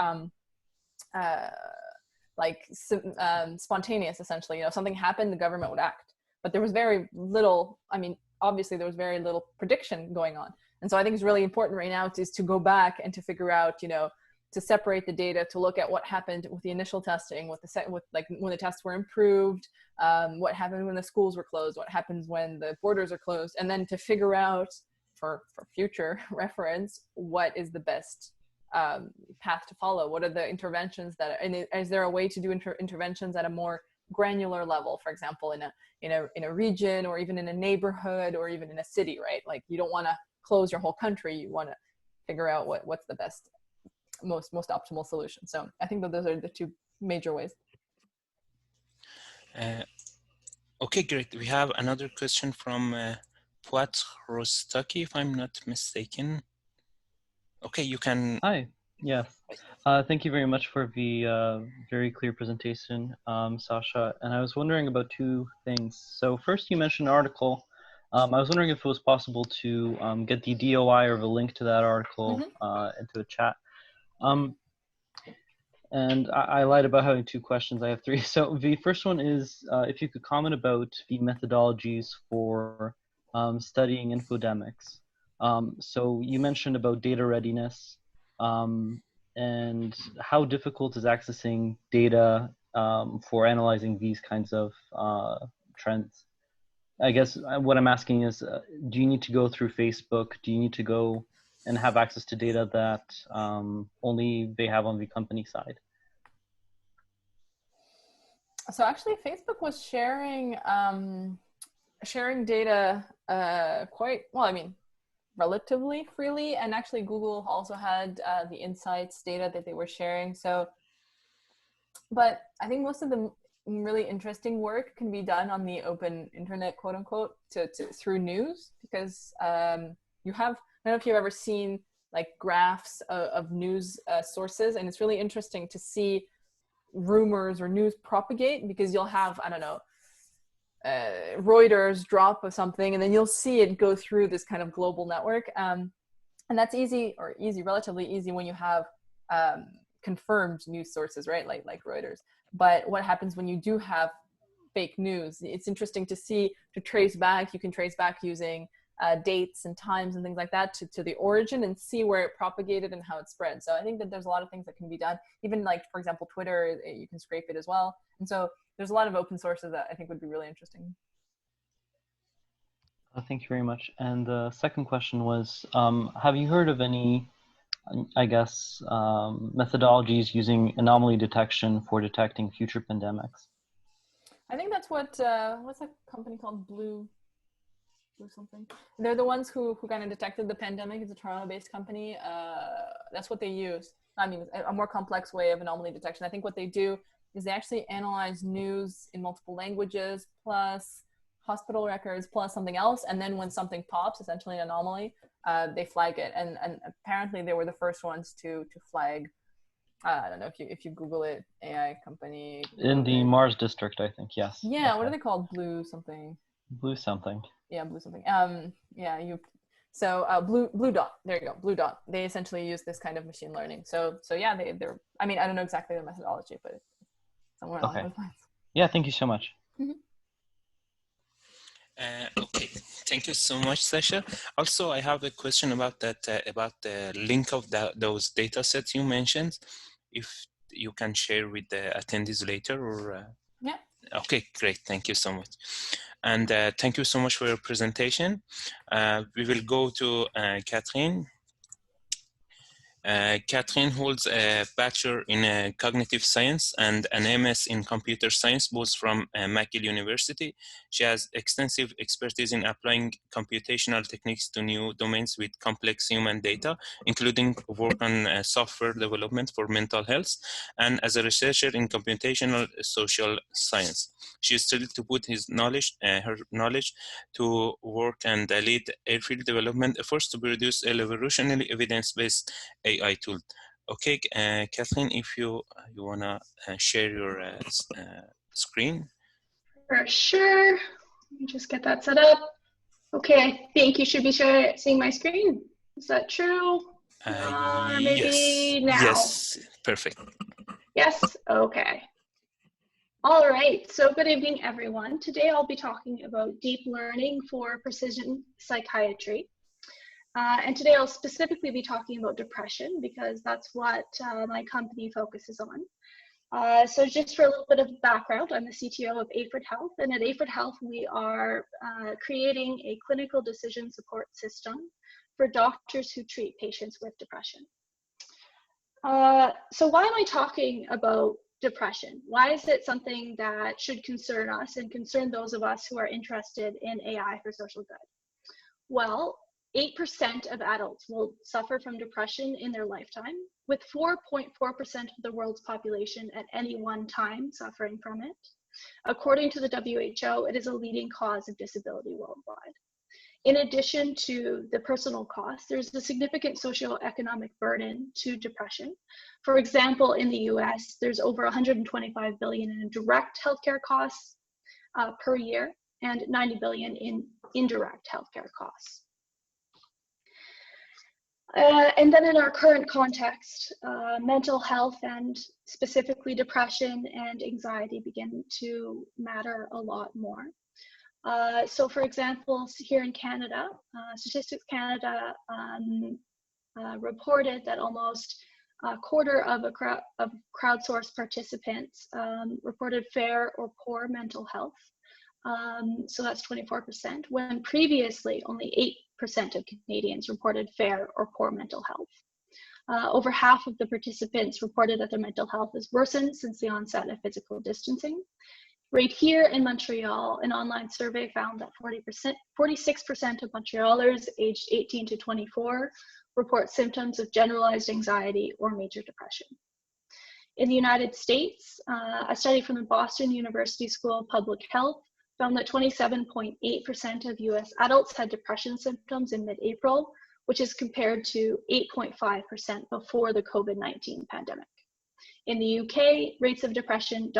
A: spontaneous, essentially. You know, something happened, the government would act. But there was very little, I mean, obviously there was very little prediction going on. And so I think it's really important right now to go back and to figure out, you know, to separate the data, to look at what happened with the initial testing, with like when the tests were improved, what happened when the schools were closed, what happens when the borders are closed, and then to figure out for future reference, what is the best path to follow? What are the interventions and is there a way to do interventions at a more granular level, for example, in a region, or even in a neighborhood, or even in a city, right? Like, you don't want to close your whole country. You want to figure out what's the best, most optimal solution. So I think that those are the two major ways.
B: Okay, great. We have another question from Puat Rostaki, if I'm not mistaken. Okay, you can.
D: Hi. Yes. Thank you very much for the very clear presentation, Sasha. And I was wondering about two things. So first, you mentioned an article. I was wondering if it was possible to get the DOI or the link to that article into a chat. And I lied about having two questions. I have three. So the first one is if you could comment about the methodologies for studying infodemics. So you mentioned about data readiness and how difficult is accessing data for analyzing these kinds of trends. I guess what I'm asking is, do you need to go through Facebook? Do you need to go and have access to data that only they have on the company side?
A: So actually, Facebook was sharing data quite well. I mean, relatively freely, and actually Google also had the insights data that they were sharing. So, but I think most of the really interesting work can be done on the open internet, quote unquote, through news, because you have, I don't know if you've ever seen like graphs of news sources, and it's really interesting to see rumors or news propagate, because you'll have, I don't know, Reuters drop of something, and then you'll see it go through this kind of global network. And that's relatively easy when you have confirmed news sources, right? Like Reuters. But what happens when you do have fake news? It's interesting to trace back. You can trace back using dates and times and things like that to the origin, and see where it propagated and how it spread. So I think that there's a lot of things that can be done. Even like, for example, Twitter, you can scrape it as well. And so there's a lot of open sources that I think would be really interesting.
D: Thank you very much. And the second question was, have you heard of any, I guess, methodologies using anomaly detection for detecting future pandemics?
A: I think that's what's that company called? Blue something. They're the ones who kind of detected the pandemic. It's a Toronto-based company. That's what they use. I mean, a more complex way of anomaly detection. I think what they do is they actually analyze news in multiple languages, plus hospital records, plus something else. And then when something pops, essentially an anomaly, they flag it. And apparently they were the first ones to flag. I don't know if you Google it, AI company.
D: In the Mars district, I think, yes.
A: Yeah, okay. What are they called? Blue something.
D: Blue something.
A: Yeah, Blue something. Blue Dot. There you go, Blue Dot. They essentially use this kind of machine learning. So yeah, they're. I mean, I don't know exactly the methodology, but it's somewhere along those lines.
D: Yeah, thank you so much.
A: Mm-hmm.
B: Okay, thank you so much, Sasha. Also, I have a question about that, about the link of those data sets you mentioned. If you can share with the attendees later, or
A: Yeah.
B: Okay, great. Thank you so much. And thank you so much for your presentation. We will go to Catherine. Catherine holds a Bachelor in Cognitive Science and an MS in Computer Science, both from McGill University. She has extensive expertise in applying computational techniques to new domains with complex human data, including work on software development for mental health, and as a researcher in computational social science. She is thrilled to put her knowledge to work and lead airfield development efforts to produce a revolutionary evidence-based AI tool. Okay, Kathleen, if you wanna share your screen.
E: For sure. Let me just get that set up. Okay, I think you should be seeing my screen. Is that true? Or maybe now?
B: Yes, perfect.
E: Yes, okay. All right, so good evening, everyone. Today I'll be talking about deep learning for precision psychiatry. And today I'll specifically be talking about depression because that's what my company focuses on. So just for a little bit of background, I'm the CTO of Aphrid Health, and at Aphrid Health we are creating a clinical decision support system for doctors who treat patients with depression. So why am I talking about depression? Why is it something that should concern us and concern those of us who are interested in AI for social good? Well, 8% of adults will suffer from depression in their lifetime, with 4.4% of the world's population at any one time suffering from it. According to the WHO, it is a leading cause of disability worldwide. In addition to the personal costs, there's a significant socioeconomic burden to depression. For example, in the US, there's over 125 billion in direct healthcare costs per year and 90 billion in indirect healthcare costs. And then in our current context, mental health and specifically depression and anxiety begin to matter a lot more. So for example, here in Canada, Statistics Canada reported that almost a quarter of crowdsourced participants reported fair or poor mental health. So that's 24%, when previously only 8% of Canadians reported fair or poor mental health. Over half of the participants reported that their mental health has worsened since the onset of physical distancing. Right here in Montreal, an online survey found that 46% of Montrealers aged 18 to 24 report symptoms of generalized anxiety or major depression. In the United States, a study from the Boston University School of Public Health found that 27.8% of US adults had depression symptoms in mid-April, which is compared to 8.5% before the COVID-19 pandemic. In the UK, rates of depression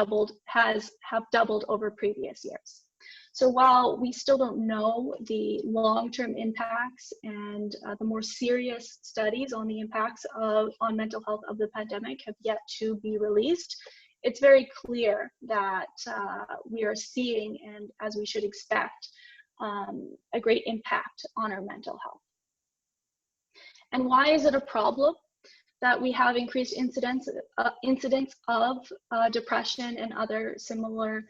E: have doubled over previous years. So while we still don't know the long-term impacts and the more serious studies on the impacts on mental health of the pandemic have yet to be released, it's very clear that we are seeing, and as we should expect, a great impact on our mental health. And why is it a problem that we have increased incidence of depression and other similar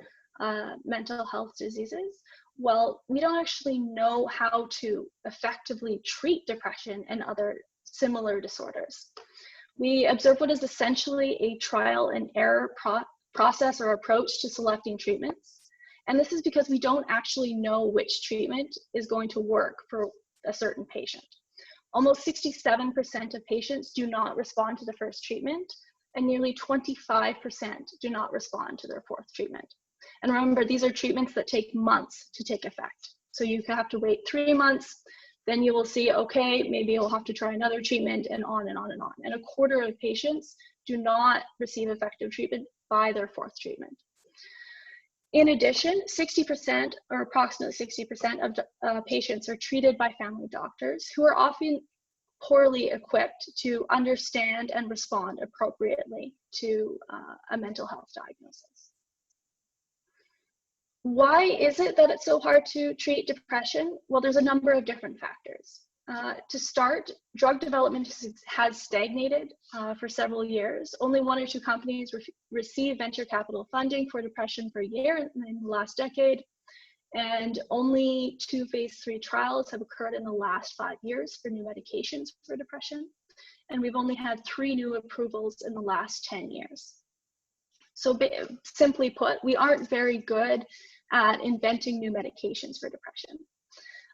E: mental health diseases? Well, we don't actually know how to effectively treat depression and other similar disorders. We observe what is essentially a trial and error process or approach to selecting treatments. And this is because we don't actually know which treatment is going to work for a certain patient. Almost 67% of patients do not respond to the first treatment, and nearly 25% do not respond to their fourth treatment. And remember, these are treatments that take months to take effect. So you have to wait 3 months, then you will see, okay, maybe you'll have to try another treatment, and on and on and on. And a quarter of patients do not receive effective treatment by their fourth treatment. In addition, 60% or approximately 60% of patients are treated by family doctors who are often poorly equipped to understand and respond appropriately to a mental health diagnosis. Why is it that it's so hard to treat depression? Well, there's a number of different factors. To start, drug development has stagnated for several years. Only 1 or 2 companies receive venture capital funding for depression per year in the last decade, and only 2 phase 3 trials have occurred in the last 5 years for new medications for depression, and we've only had 3 new approvals in the last 10 years. So simply put, we aren't very good at inventing new medications for depression.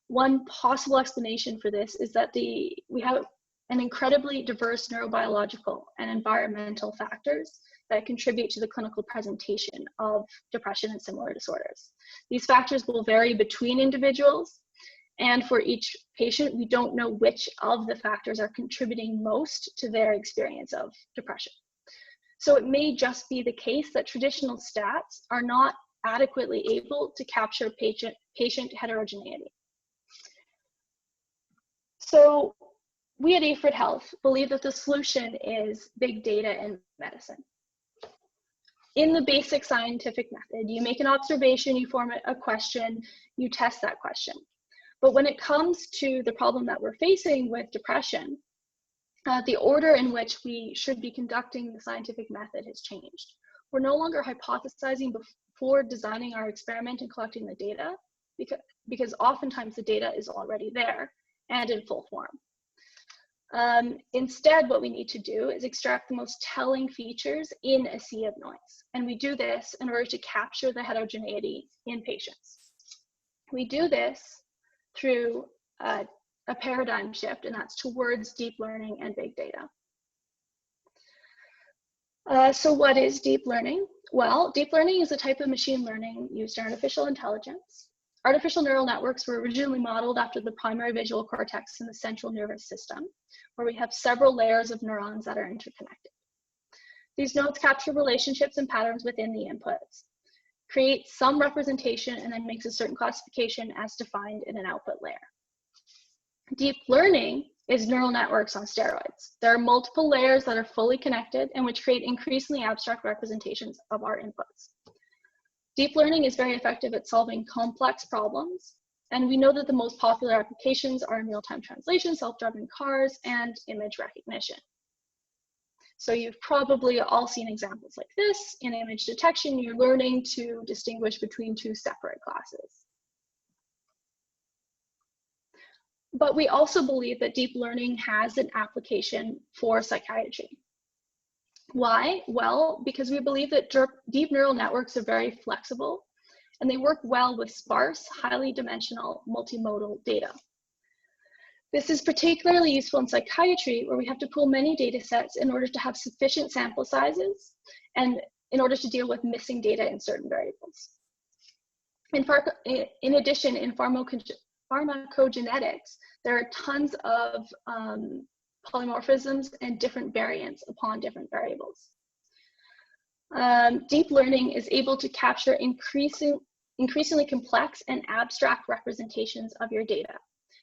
E: One possible explanation for this is that we have an incredibly diverse neurobiological and environmental factors that contribute to the clinical presentation of depression and similar disorders. These factors will vary between individuals, and for each patient, we don't know which of the factors are contributing most to their experience of depression. So it may just be the case that traditional stats are not adequately able to capture patient heterogeneity. So we at AFRID Health believe that the solution is big data in medicine. In the basic scientific method, you make an observation, you form a question, you test that question. But when it comes to the problem that we're facing with depression, the order in which we should be conducting the scientific method has changed. We're no longer hypothesizing before designing our experiment and collecting the data, because oftentimes the data is already there and in full form. Instead, what we need to do is extract the most telling features in a sea of noise. And we do this in order to capture the heterogeneity in patients. We do this through a paradigm shift, and that's towards deep learning and big data. So what is deep learning? Well, deep learning is a type of machine learning used in artificial intelligence. Artificial neural networks were originally modeled after the primary visual cortex in the central nervous system, where we have several layers of neurons that are interconnected. These nodes capture relationships and patterns within the inputs, create some representation, and then makes a certain classification as defined in an output layer. Deep learning is neural networks on steroids. There are multiple layers that are fully connected and which create increasingly abstract representations of our inputs. Deep learning is very effective at solving complex problems, and we know that the most popular applications are in real-time translation, self-driving cars, and image recognition. So you've probably all seen examples like this. In image detection, you're learning to distinguish between 2 separate classes. But we also believe that deep learning has an application for psychiatry. Why? Well, because we believe that deep neural networks are very flexible and they work well with sparse, highly dimensional, multimodal data. This is particularly useful in psychiatry, where we have to pull many data sets in order to have sufficient sample sizes and in order to deal with missing data in certain variables. In addition, in pharmacogenetics, there are tons of polymorphisms and different variants upon different variables. Deep learning is able to capture increasingly complex and abstract representations of your data.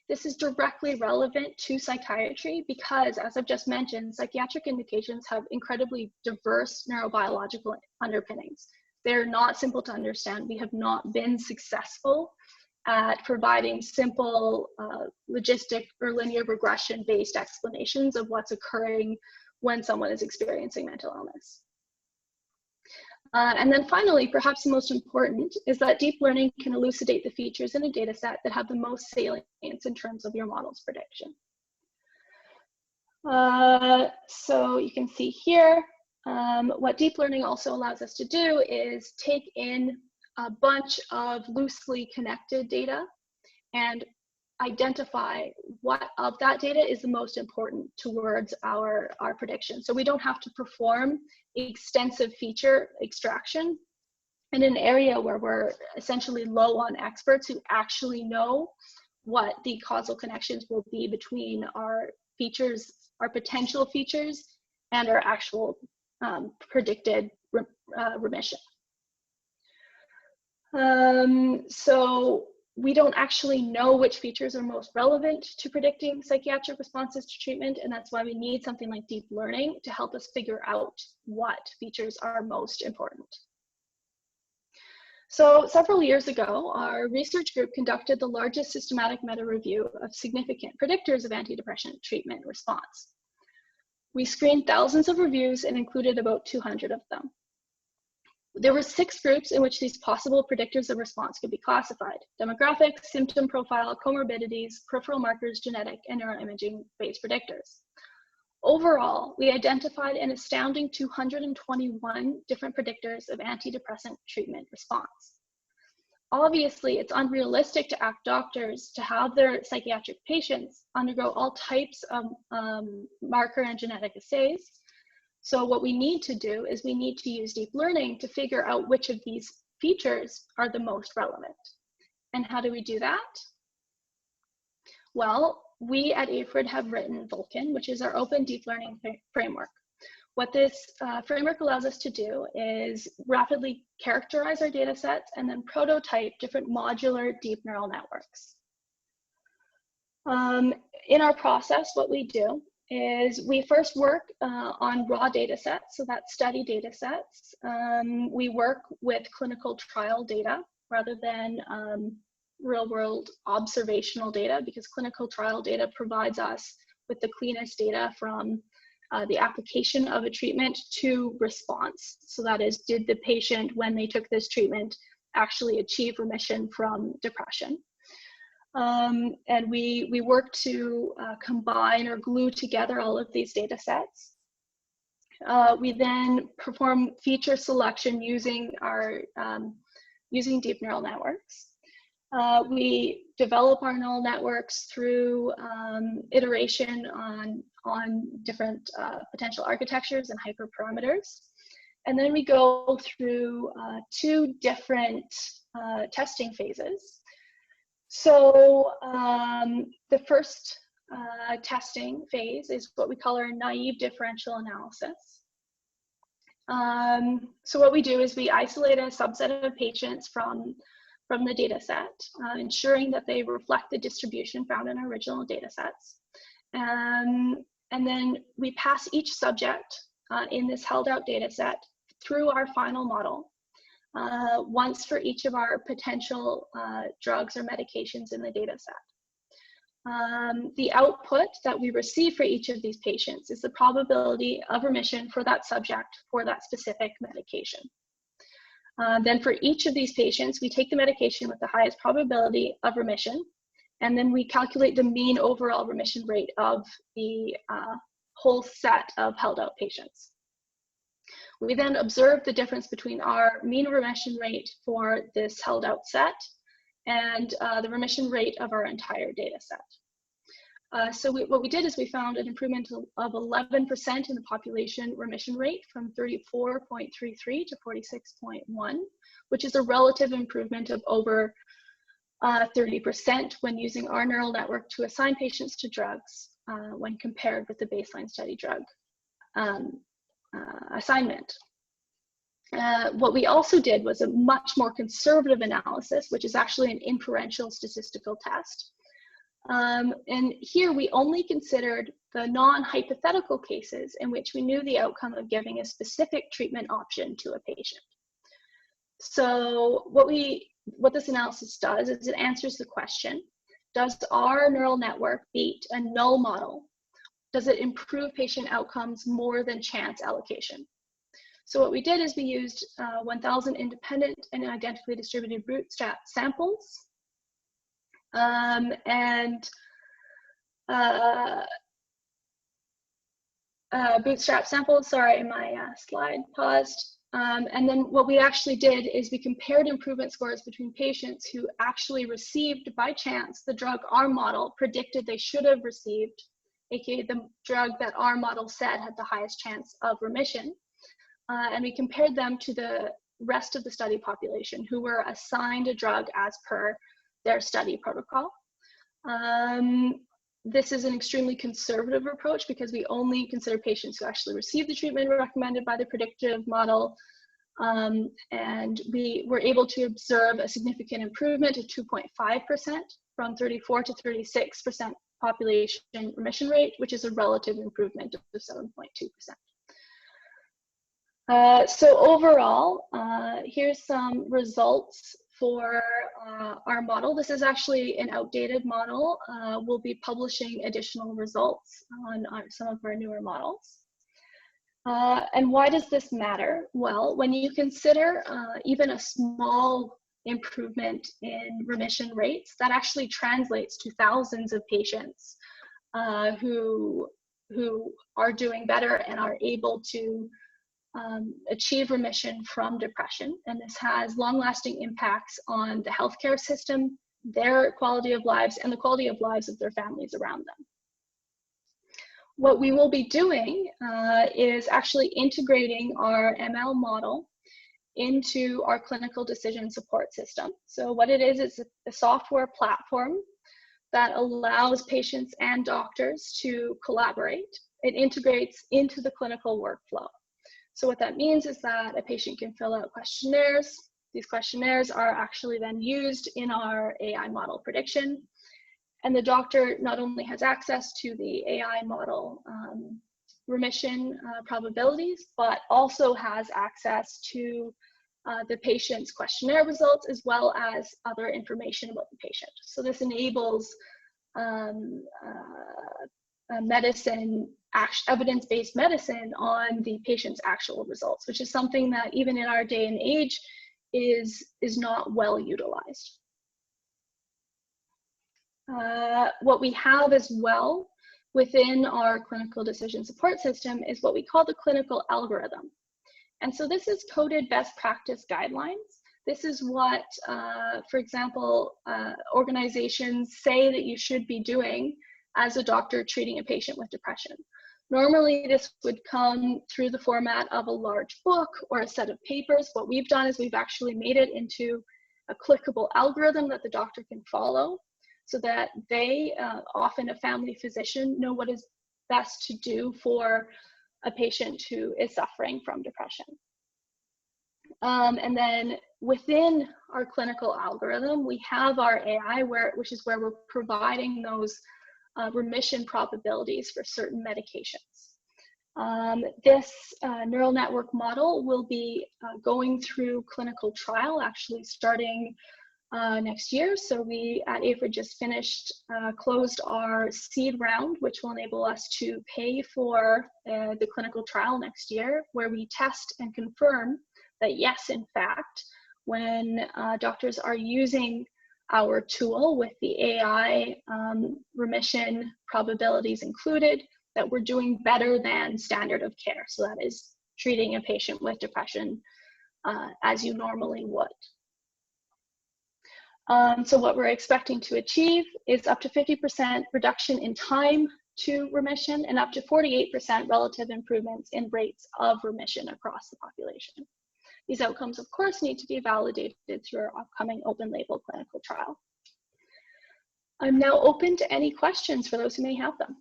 E: This is directly relevant to psychiatry because, as I've just mentioned, psychiatric indications have incredibly diverse neurobiological underpinnings. They're not simple to understand. We have not been successful at providing simple logistic or linear regression based explanations of what's occurring when someone is experiencing mental illness. And then finally, perhaps the most important, is that deep learning can elucidate the features in a data set that have the most salience in terms of your model's prediction. So you can see here, what deep learning also allows us to do is take in a bunch of loosely connected data and identify what of that data is the most important towards our prediction. So we don't have to perform extensive feature extraction in an area where we're essentially low on experts who actually know what the causal connections will be between our features, our potential features, and our actual predicted remission. So we don't actually know which features are most relevant to predicting psychiatric responses to treatment, and that's why we need something like deep learning to help us figure out what features are most important. So several years ago, our research group conducted the largest systematic meta-review of significant predictors of antidepressant treatment response. We screened thousands of reviews and included about 200 of them. There were 6 groups in which these possible predictors of response could be classified: demographics, symptom profile, comorbidities, peripheral markers, genetic, and neuroimaging-based predictors. Overall, we identified an astounding 221 different predictors of antidepressant treatment response. Obviously, it's unrealistic to ask doctors to have their psychiatric patients undergo all types of marker and genetic assays. So what we need to do is we need to use deep learning to figure out which of these features are the most relevant. And how do we do that? Well, we at AFRID have written Vulkan, which is our open deep learning framework. What this framework allows us to do is rapidly characterize our data sets and then prototype different modular deep neural networks. In our process, what we do is we first work on raw data sets, so that's study data sets. We work with clinical trial data rather than real-world observational data, because clinical trial data provides us with the cleanest data from the application of a treatment to response. So that is, did the patient, when they took this treatment, actually achieve remission from depression? And we work to combine or glue together all of these data sets. We then perform feature selection using our using deep neural networks. We develop our neural networks through iteration on different potential architectures and hyperparameters. And then we go through 2 different testing phases. So the first testing phase is what we call our naive differential analysis. So what we do is we isolate a subset of patients from the data set, ensuring that they reflect the distribution found in our original data sets. And then we pass each subject in this held out data set through our final model, once for each of our potential drugs or medications in the data set. The output that we receive for each of these patients is the probability of remission for that subject for that specific medication. Then for each of these patients, we take the medication with the highest probability of remission, and then we calculate the mean overall remission rate of the whole set of held out patients. We then observe the difference between our mean remission rate for this held out set and the remission rate of our entire data set. So what we did is we found an improvement of 11% in the population remission rate from 34.33 to 46.1, which is a relative improvement of over 30% when using our neural network to assign patients to drugs when compared with the baseline study drug assignment. What we also did was a much more conservative analysis, which is actually an inferential statistical test. And here we only considered the non-hypothetical cases in which we knew the outcome of giving a specific treatment option to a patient. So what this analysis does is it answers the question, does our neural network beat a null model? Does it improve patient outcomes more than chance allocation? So what we did is we used 1,000 independent and identically distributed bootstrap samples. Bootstrap samples, sorry, my slide paused. And then what we actually did is we compared improvement scores between patients who actually received by chance the drug our model predicted they should have received, aka the drug that our model said had the highest chance of remission. And we compared them to the rest of the study population who were assigned a drug as per their study protocol. This is an extremely conservative approach because we only consider patients who actually received the treatment recommended by the predictive model. And we were able to observe a significant improvement of 2.5% from 34 to 36% population remission rate, which is a relative improvement of 7.2%. So overall, here's some results for our model. This is actually an outdated model. We'll be publishing additional results on some of our newer models. And why does this matter? Well, when you consider even a small improvement in remission rates, that actually translates to thousands of patients who are doing better and are able to achieve remission from depression. And this has long-lasting impacts on the healthcare system, their quality of lives, and the quality of lives of their families around them. What we will be doing is actually integrating our ML model into our clinical decision support system. So what it is a software platform that allows patients and doctors to collaborate. It integrates into the clinical workflow. So what that means is that a patient can fill out questionnaires. These questionnaires are actually then used in our AI model prediction. And the doctor not only has access to the AI model remission probabilities, but also has access to the patient's questionnaire results, as well as other information about the patient. So this enables evidence-based medicine on the patient's actual results, which is something that even in our day and age is not well utilized. What we have as well within our clinical decision support system is what we call the clinical algorithm. And so this is coded best practice guidelines. This is what, for example, organizations say that you should be doing as a doctor treating a patient with depression. Normally, this would come through the format of a large book or a set of papers. What we've done is we've actually made it into a clickable algorithm that the doctor can follow, so that they, often a family physician, know what is best to do for a patient who is suffering from depression. And then within our clinical algorithm, we have our AI, which is where we're providing those remission probabilities for certain medications. This neural network model will be going through clinical trial, actually starting next year. So we at AFRID just closed our seed round, which will enable us to pay for the clinical trial next year, where we test and confirm that yes, in fact, when doctors are using our tool with the AI remission probabilities included, that we're doing better than standard of care. So that is treating a patient with depression as you normally would. So what we're expecting to achieve is up to 50% reduction in time to remission and up to 48% relative improvements in rates of remission across the population. These outcomes, of course, need to be validated through our upcoming open label clinical trial. I'm now open to any questions for those who may have them.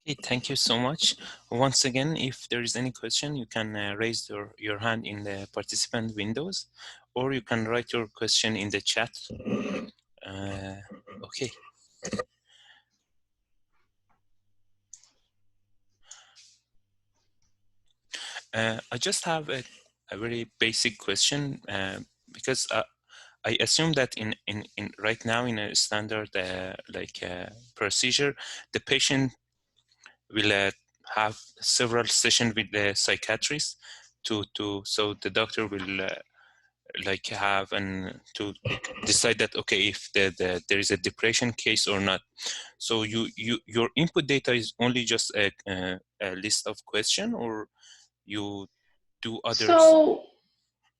B: Okay, thank you so much. Once again, if there is any question, you can raise your hand in the participant windows, or you can write your question in the chat. Okay. I just have a very basic question because I assume that in right now in a standard procedure, the patient will have several sessions with the psychiatrist so the doctor will have to decide that okay, if there is a depression case or not. So your input data is only just a list of questions, or you do others?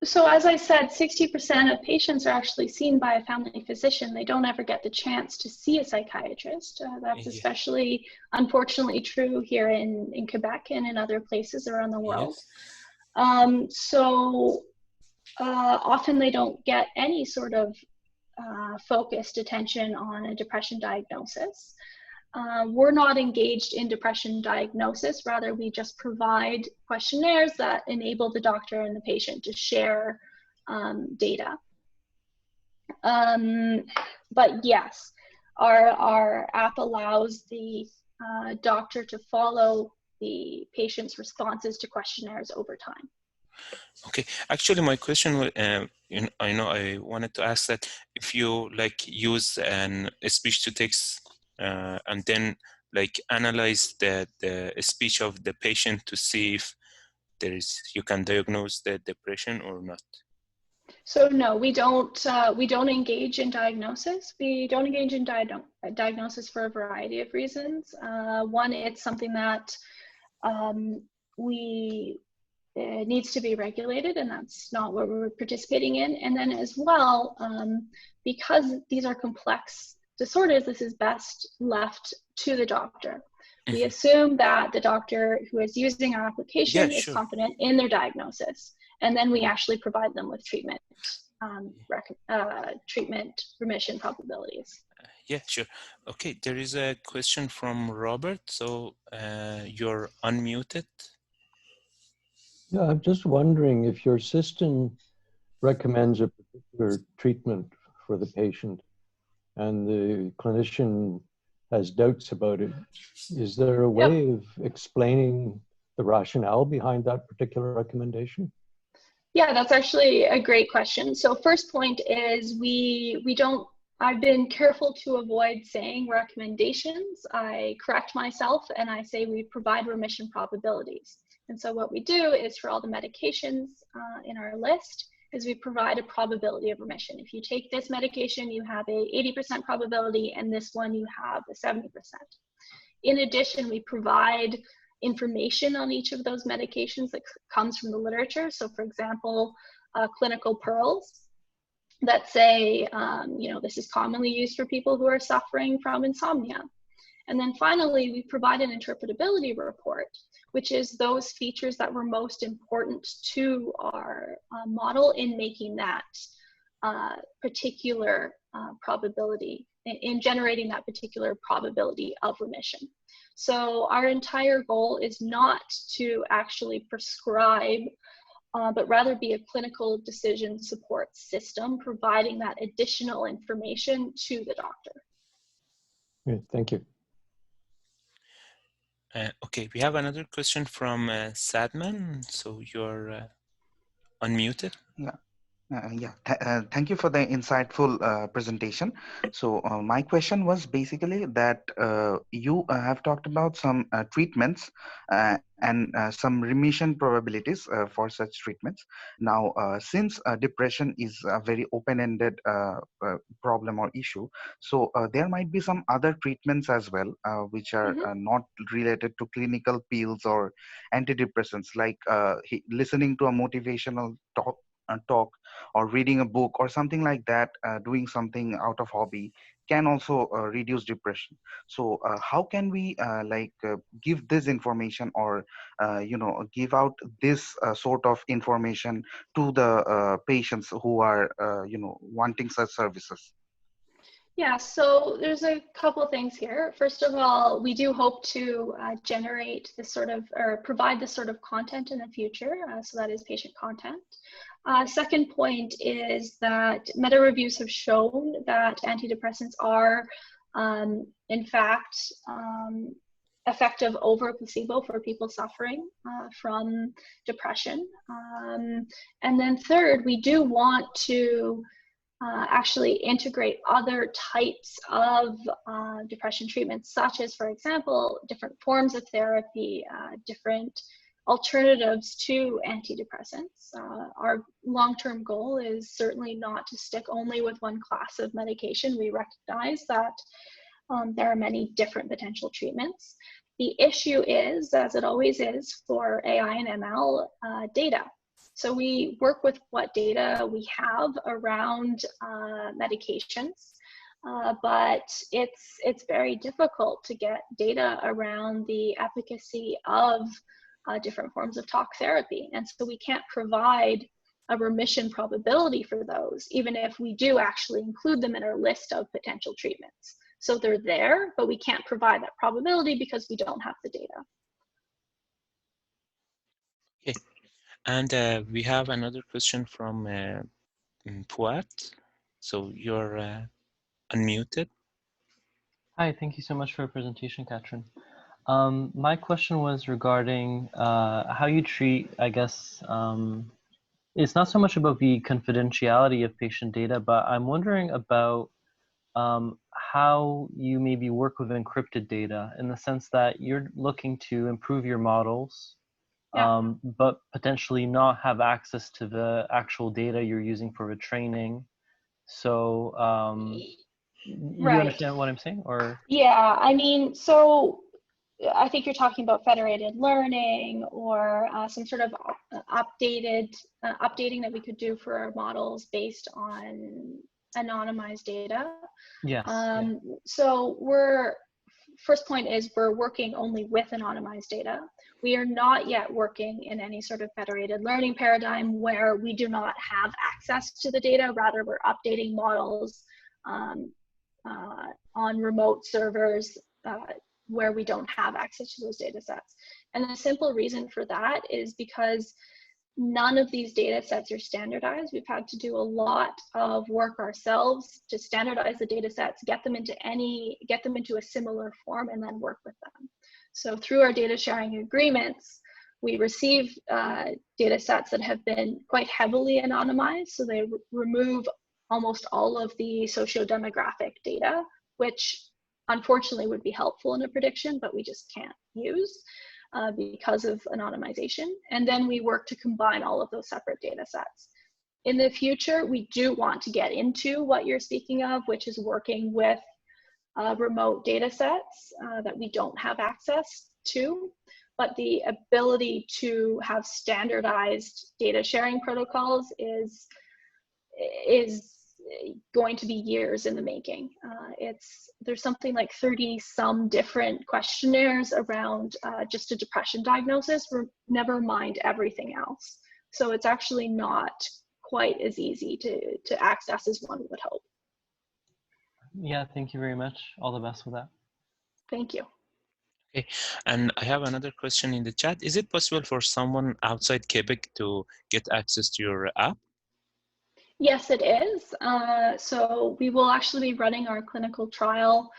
E: So as I said, 60% of patients are actually seen by a family physician. They don't ever get the chance to see a psychiatrist. That's especially, unfortunately, true here in Quebec and in other places around the world. Yes. Often they don't get any sort of focused attention on a depression diagnosis. We're not engaged in depression diagnosis. Rather, we just provide questionnaires that enable the doctor and the patient to share data. But yes, our app allows the doctor to follow the patient's responses to questionnaires over time.
B: Okay, actually, my question, I know I wanted to ask that if you like use a speech to text and then like analyze the speech of the patient to see if you can diagnose the depression or not.
E: So no, we don't engage in diagnosis. We don't engage in diagnosis for a variety of reasons. One, it's something that it needs to be regulated, and that's not what we're participating in. And then as well, because these are complex disorders, this is best left to the doctor. We assume that the doctor who is using our application is confident in their diagnosis, and then we actually provide them with treatment, treatment remission probabilities.
B: Yeah, sure. Okay, there is a question from Robert. So you're unmuted.
F: Yeah, I'm just wondering if your system recommends a particular treatment for the patient and the clinician has doubts about it. Is there a way of explaining the rationale behind that particular recommendation?
E: Yeah, that's actually a great question. So first point is I've been careful to avoid saying recommendations. I correct myself and I say we provide remission probabilities. And so what we do is for all the medications in our list is we provide a probability of remission. If you take this medication, you have a 80% probability, and this one you have a 70%. In addition, we provide information on each of those medications that comes from the literature. So for example, clinical pearls that say, this is commonly used for people who are suffering from insomnia. And then finally, we provide an interpretability report, which is those features that were most important to our model in making that particular probability, in generating that particular probability of remission. So our entire goal is not to actually prescribe, but rather be a clinical decision support system, providing that additional information to the doctor.
F: Yeah, thank you.
B: Okay, we have another question from Sadman. So you're unmuted.
C: Thank you for the insightful presentation. So my question was basically that you have talked about some treatments and some remission probabilities for such treatments. Now, since depression is a very open-ended problem or issue, so there might be some other treatments as well, which are not related to clinical pills or antidepressants, like listening to a motivational talk or reading a book or something like that, doing something out of hobby can also reduce depression. So how can we give this information or give out this sort of information to the patients who are wanting such services?
E: Yeah, so there's a couple of things here. First of all, we do hope to generate this sort of, or provide this sort of content in the future. So that is patient content. Second point is that meta reviews have shown that antidepressants are, in fact, effective over placebo for people suffering from depression. And then third, we do want to actually integrate other types of depression treatments, such as, for example, different forms of therapy, different alternatives to antidepressants. Our long-term goal is certainly not to stick only with one class of medication. We recognize that there are many different potential treatments. The issue is, as it always is for AI and ML, data. So we work with what data we have around medications, but it's very difficult to get data around the efficacy of different forms of talk therapy. And so we can't provide a remission probability for those, even if we do actually include them in our list of potential treatments. So they're there, but we can't provide that probability because we don't have the data.
B: Okay. And we have another question from Puat. So you're unmuted.
D: Hi, thank you so much for your presentation, Katrin. My question was regarding how you treat, I guess, it's not so much about the confidentiality of patient data, but I'm wondering about how you maybe work with encrypted data in the sense that you're looking to improve your models, but potentially not have access to the actual data you're using for the training. So you understand what I'm saying, or?
E: Yeah, I mean, so I think you're talking about federated learning or some sort of updating that we could do for our models based on anonymized data.
D: Yes.
E: So first point is we're working only with anonymized data. We are not yet working in any sort of federated learning paradigm where we do not have access to the data. Rather, we're updating models on remote servers where we don't have access to those data sets. And the simple reason for that is because none of these data sets are standardized. We've had to do a lot of work ourselves to standardize the data sets, get them into a similar form, and then work with them. So through our data sharing agreements, we receive data sets that have been quite heavily anonymized. So they remove almost all of the socio-demographic data, which unfortunately would be helpful in a prediction, but we just can't use because of anonymization. And then we work to combine all of those separate data sets. In the future, we do want to get into what you're speaking of, which is working with remote data sets that we don't have access to. But the ability to have standardized data sharing protocols is going to be years in the making. There's something like 30 some different questionnaires around just a depression diagnosis, never mind everything else. So it's actually not quite as easy to access as one would hope.
D: Yeah, thank you very much. All the best with that.
E: Thank you.
B: Okay, and I have another question in the chat. Is it possible for someone outside Quebec to get access to your app?
E: Yes, it is. So we will actually be running our clinical trial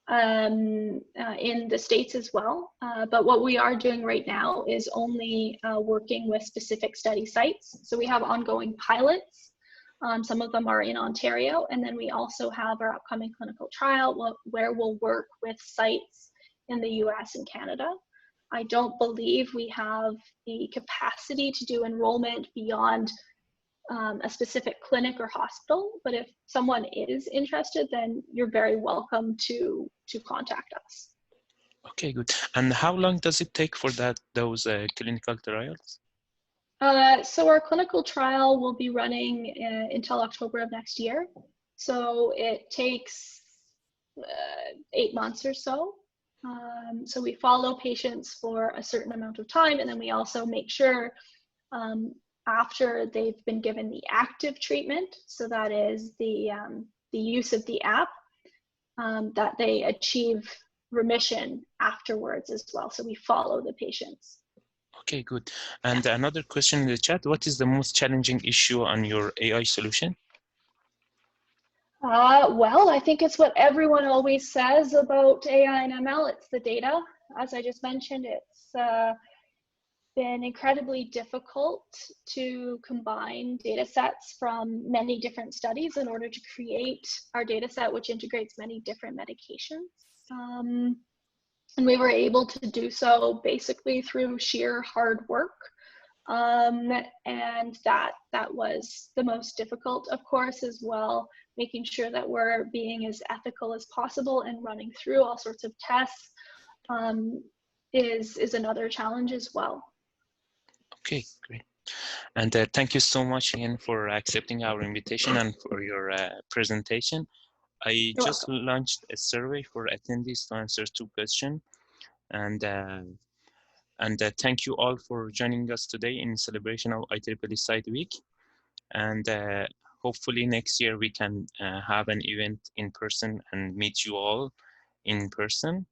E: in the States as well. But what we are doing right now is only working with specific study sites. So we have ongoing pilots. Some of them are in Ontario. And then we also have our upcoming clinical trial where we'll work with sites in the US and Canada. I don't believe we have the capacity to do enrollment beyond a specific clinic or hospital, but if someone is interested, then you're very welcome to contact us.
B: Okay, good. And how long does it take for those clinical trials?
E: So our clinical trial will be running until October of next year. So it takes 8 months or so. So we follow patients for a certain amount of time, and then we also make sure after they've been given the active treatment, so that is the use of the app, that they achieve remission afterwards as well. So we follow the patients.
B: Okay, good. And another question in the chat, what is the most challenging issue on your AI solution?
E: Well, I think it's what everyone always says about AI and ML. It's the data. As I just mentioned, it's been incredibly difficult to combine data sets from many different studies in order to create our data set, which integrates many different medications. And we were able to do so basically through sheer hard work. And that was the most difficult, of course, as well, making sure that we're being as ethical as possible and running through all sorts of tests is another challenge as well.
B: Okay, great. And thank you so much again for accepting our invitation and for your presentation. I just launched a survey for attendees to answer 2 questions. And thank you all for joining us today in celebration of IEEE Site Week. And hopefully next year we can have an event in person and meet you all in person.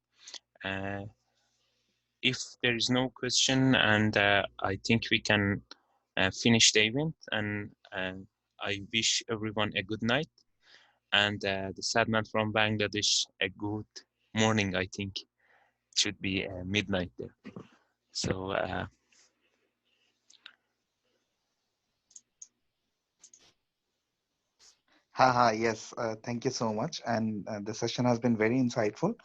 B: If there is no question, and I think we can finish the event, and I wish everyone a good night, and the sad man from Bangladesh a good morning, I think. should be midnight there. So
C: Haha, yes, thank you so much. And the session has been very insightful.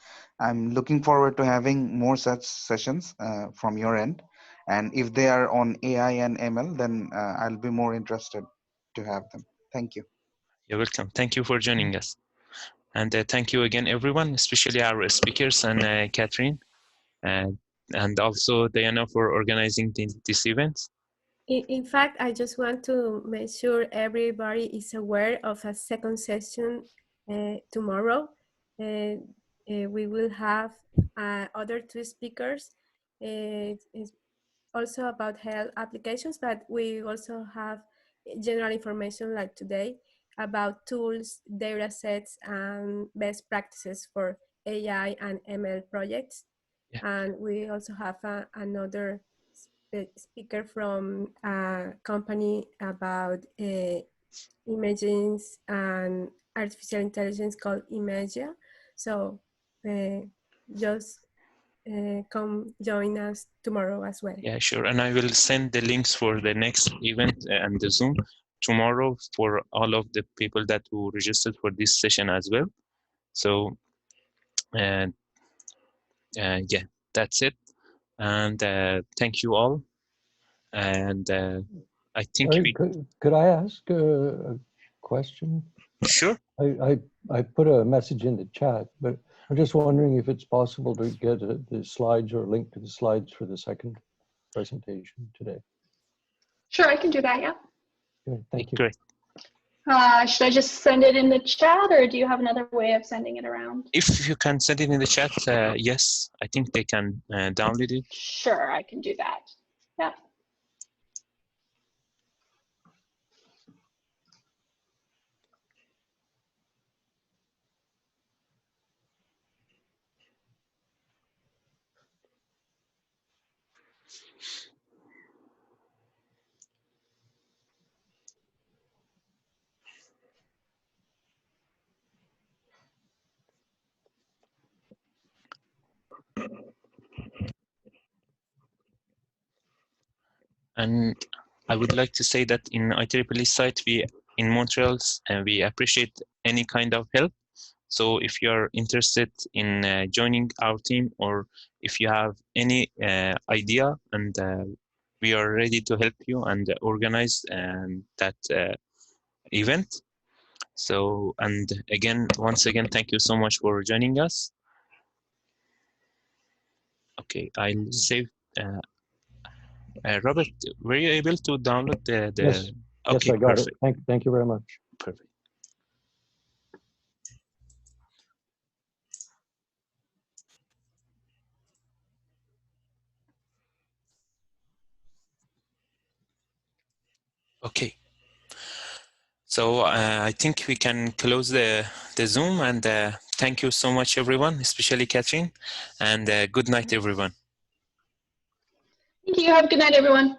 C: I'm looking forward to having more such sessions from your end. And if they are on AI and ML, then I'll be more interested to have them. Thank you.
B: you're welcome. Thank you for joining us. And thank you again, everyone, especially our speakers and Catherine, and also Diana for organizing this event.
G: In fact, I just want to make sure everybody is aware of a second session tomorrow. We will have other two speakers. It's also about health applications, but we also have general information like today about tools, data sets, and best practices for AI and ML projects.
B: Yeah.
G: And we also have another speaker from a company about images and artificial intelligence called Imagia. So just come join us tomorrow as well.
B: Yeah, sure. And I will send the links for the next event and the Zoom tomorrow for all of the people that who registered for this session as well. So, yeah, that's it. And thank you all. And I think
F: could I ask a question?
B: Sure.
F: I put a message in the chat, but I'm just wondering if it's possible to get the slides or a link to the slides for the second presentation today.
E: Sure, I can do that, yeah.
F: Okay, thank you.
B: Great.
E: Should I just send it in the chat, or do you have another way of sending it around?
B: If you can send it in the chat, yes, I think they can download it.
E: Sure, I can do that. Yeah.
B: And I would like to say that in IEEE site, in Montreal, we appreciate any kind of help. So if you're interested in joining our team, or if you have any idea, and we are ready to help you and organize that event. So, and again, once again, thank you so much for joining us. Okay, I'll save. Robert, were you able to download the
F: Yes,
B: okay,
F: yes, I got
B: perfect.
F: it. Thank you very much.
B: Perfect. Okay. So I think we can close the Zoom, and thank you so much, everyone, especially Catherine, and good night, everyone.
E: Thank you. Have a good night, everyone.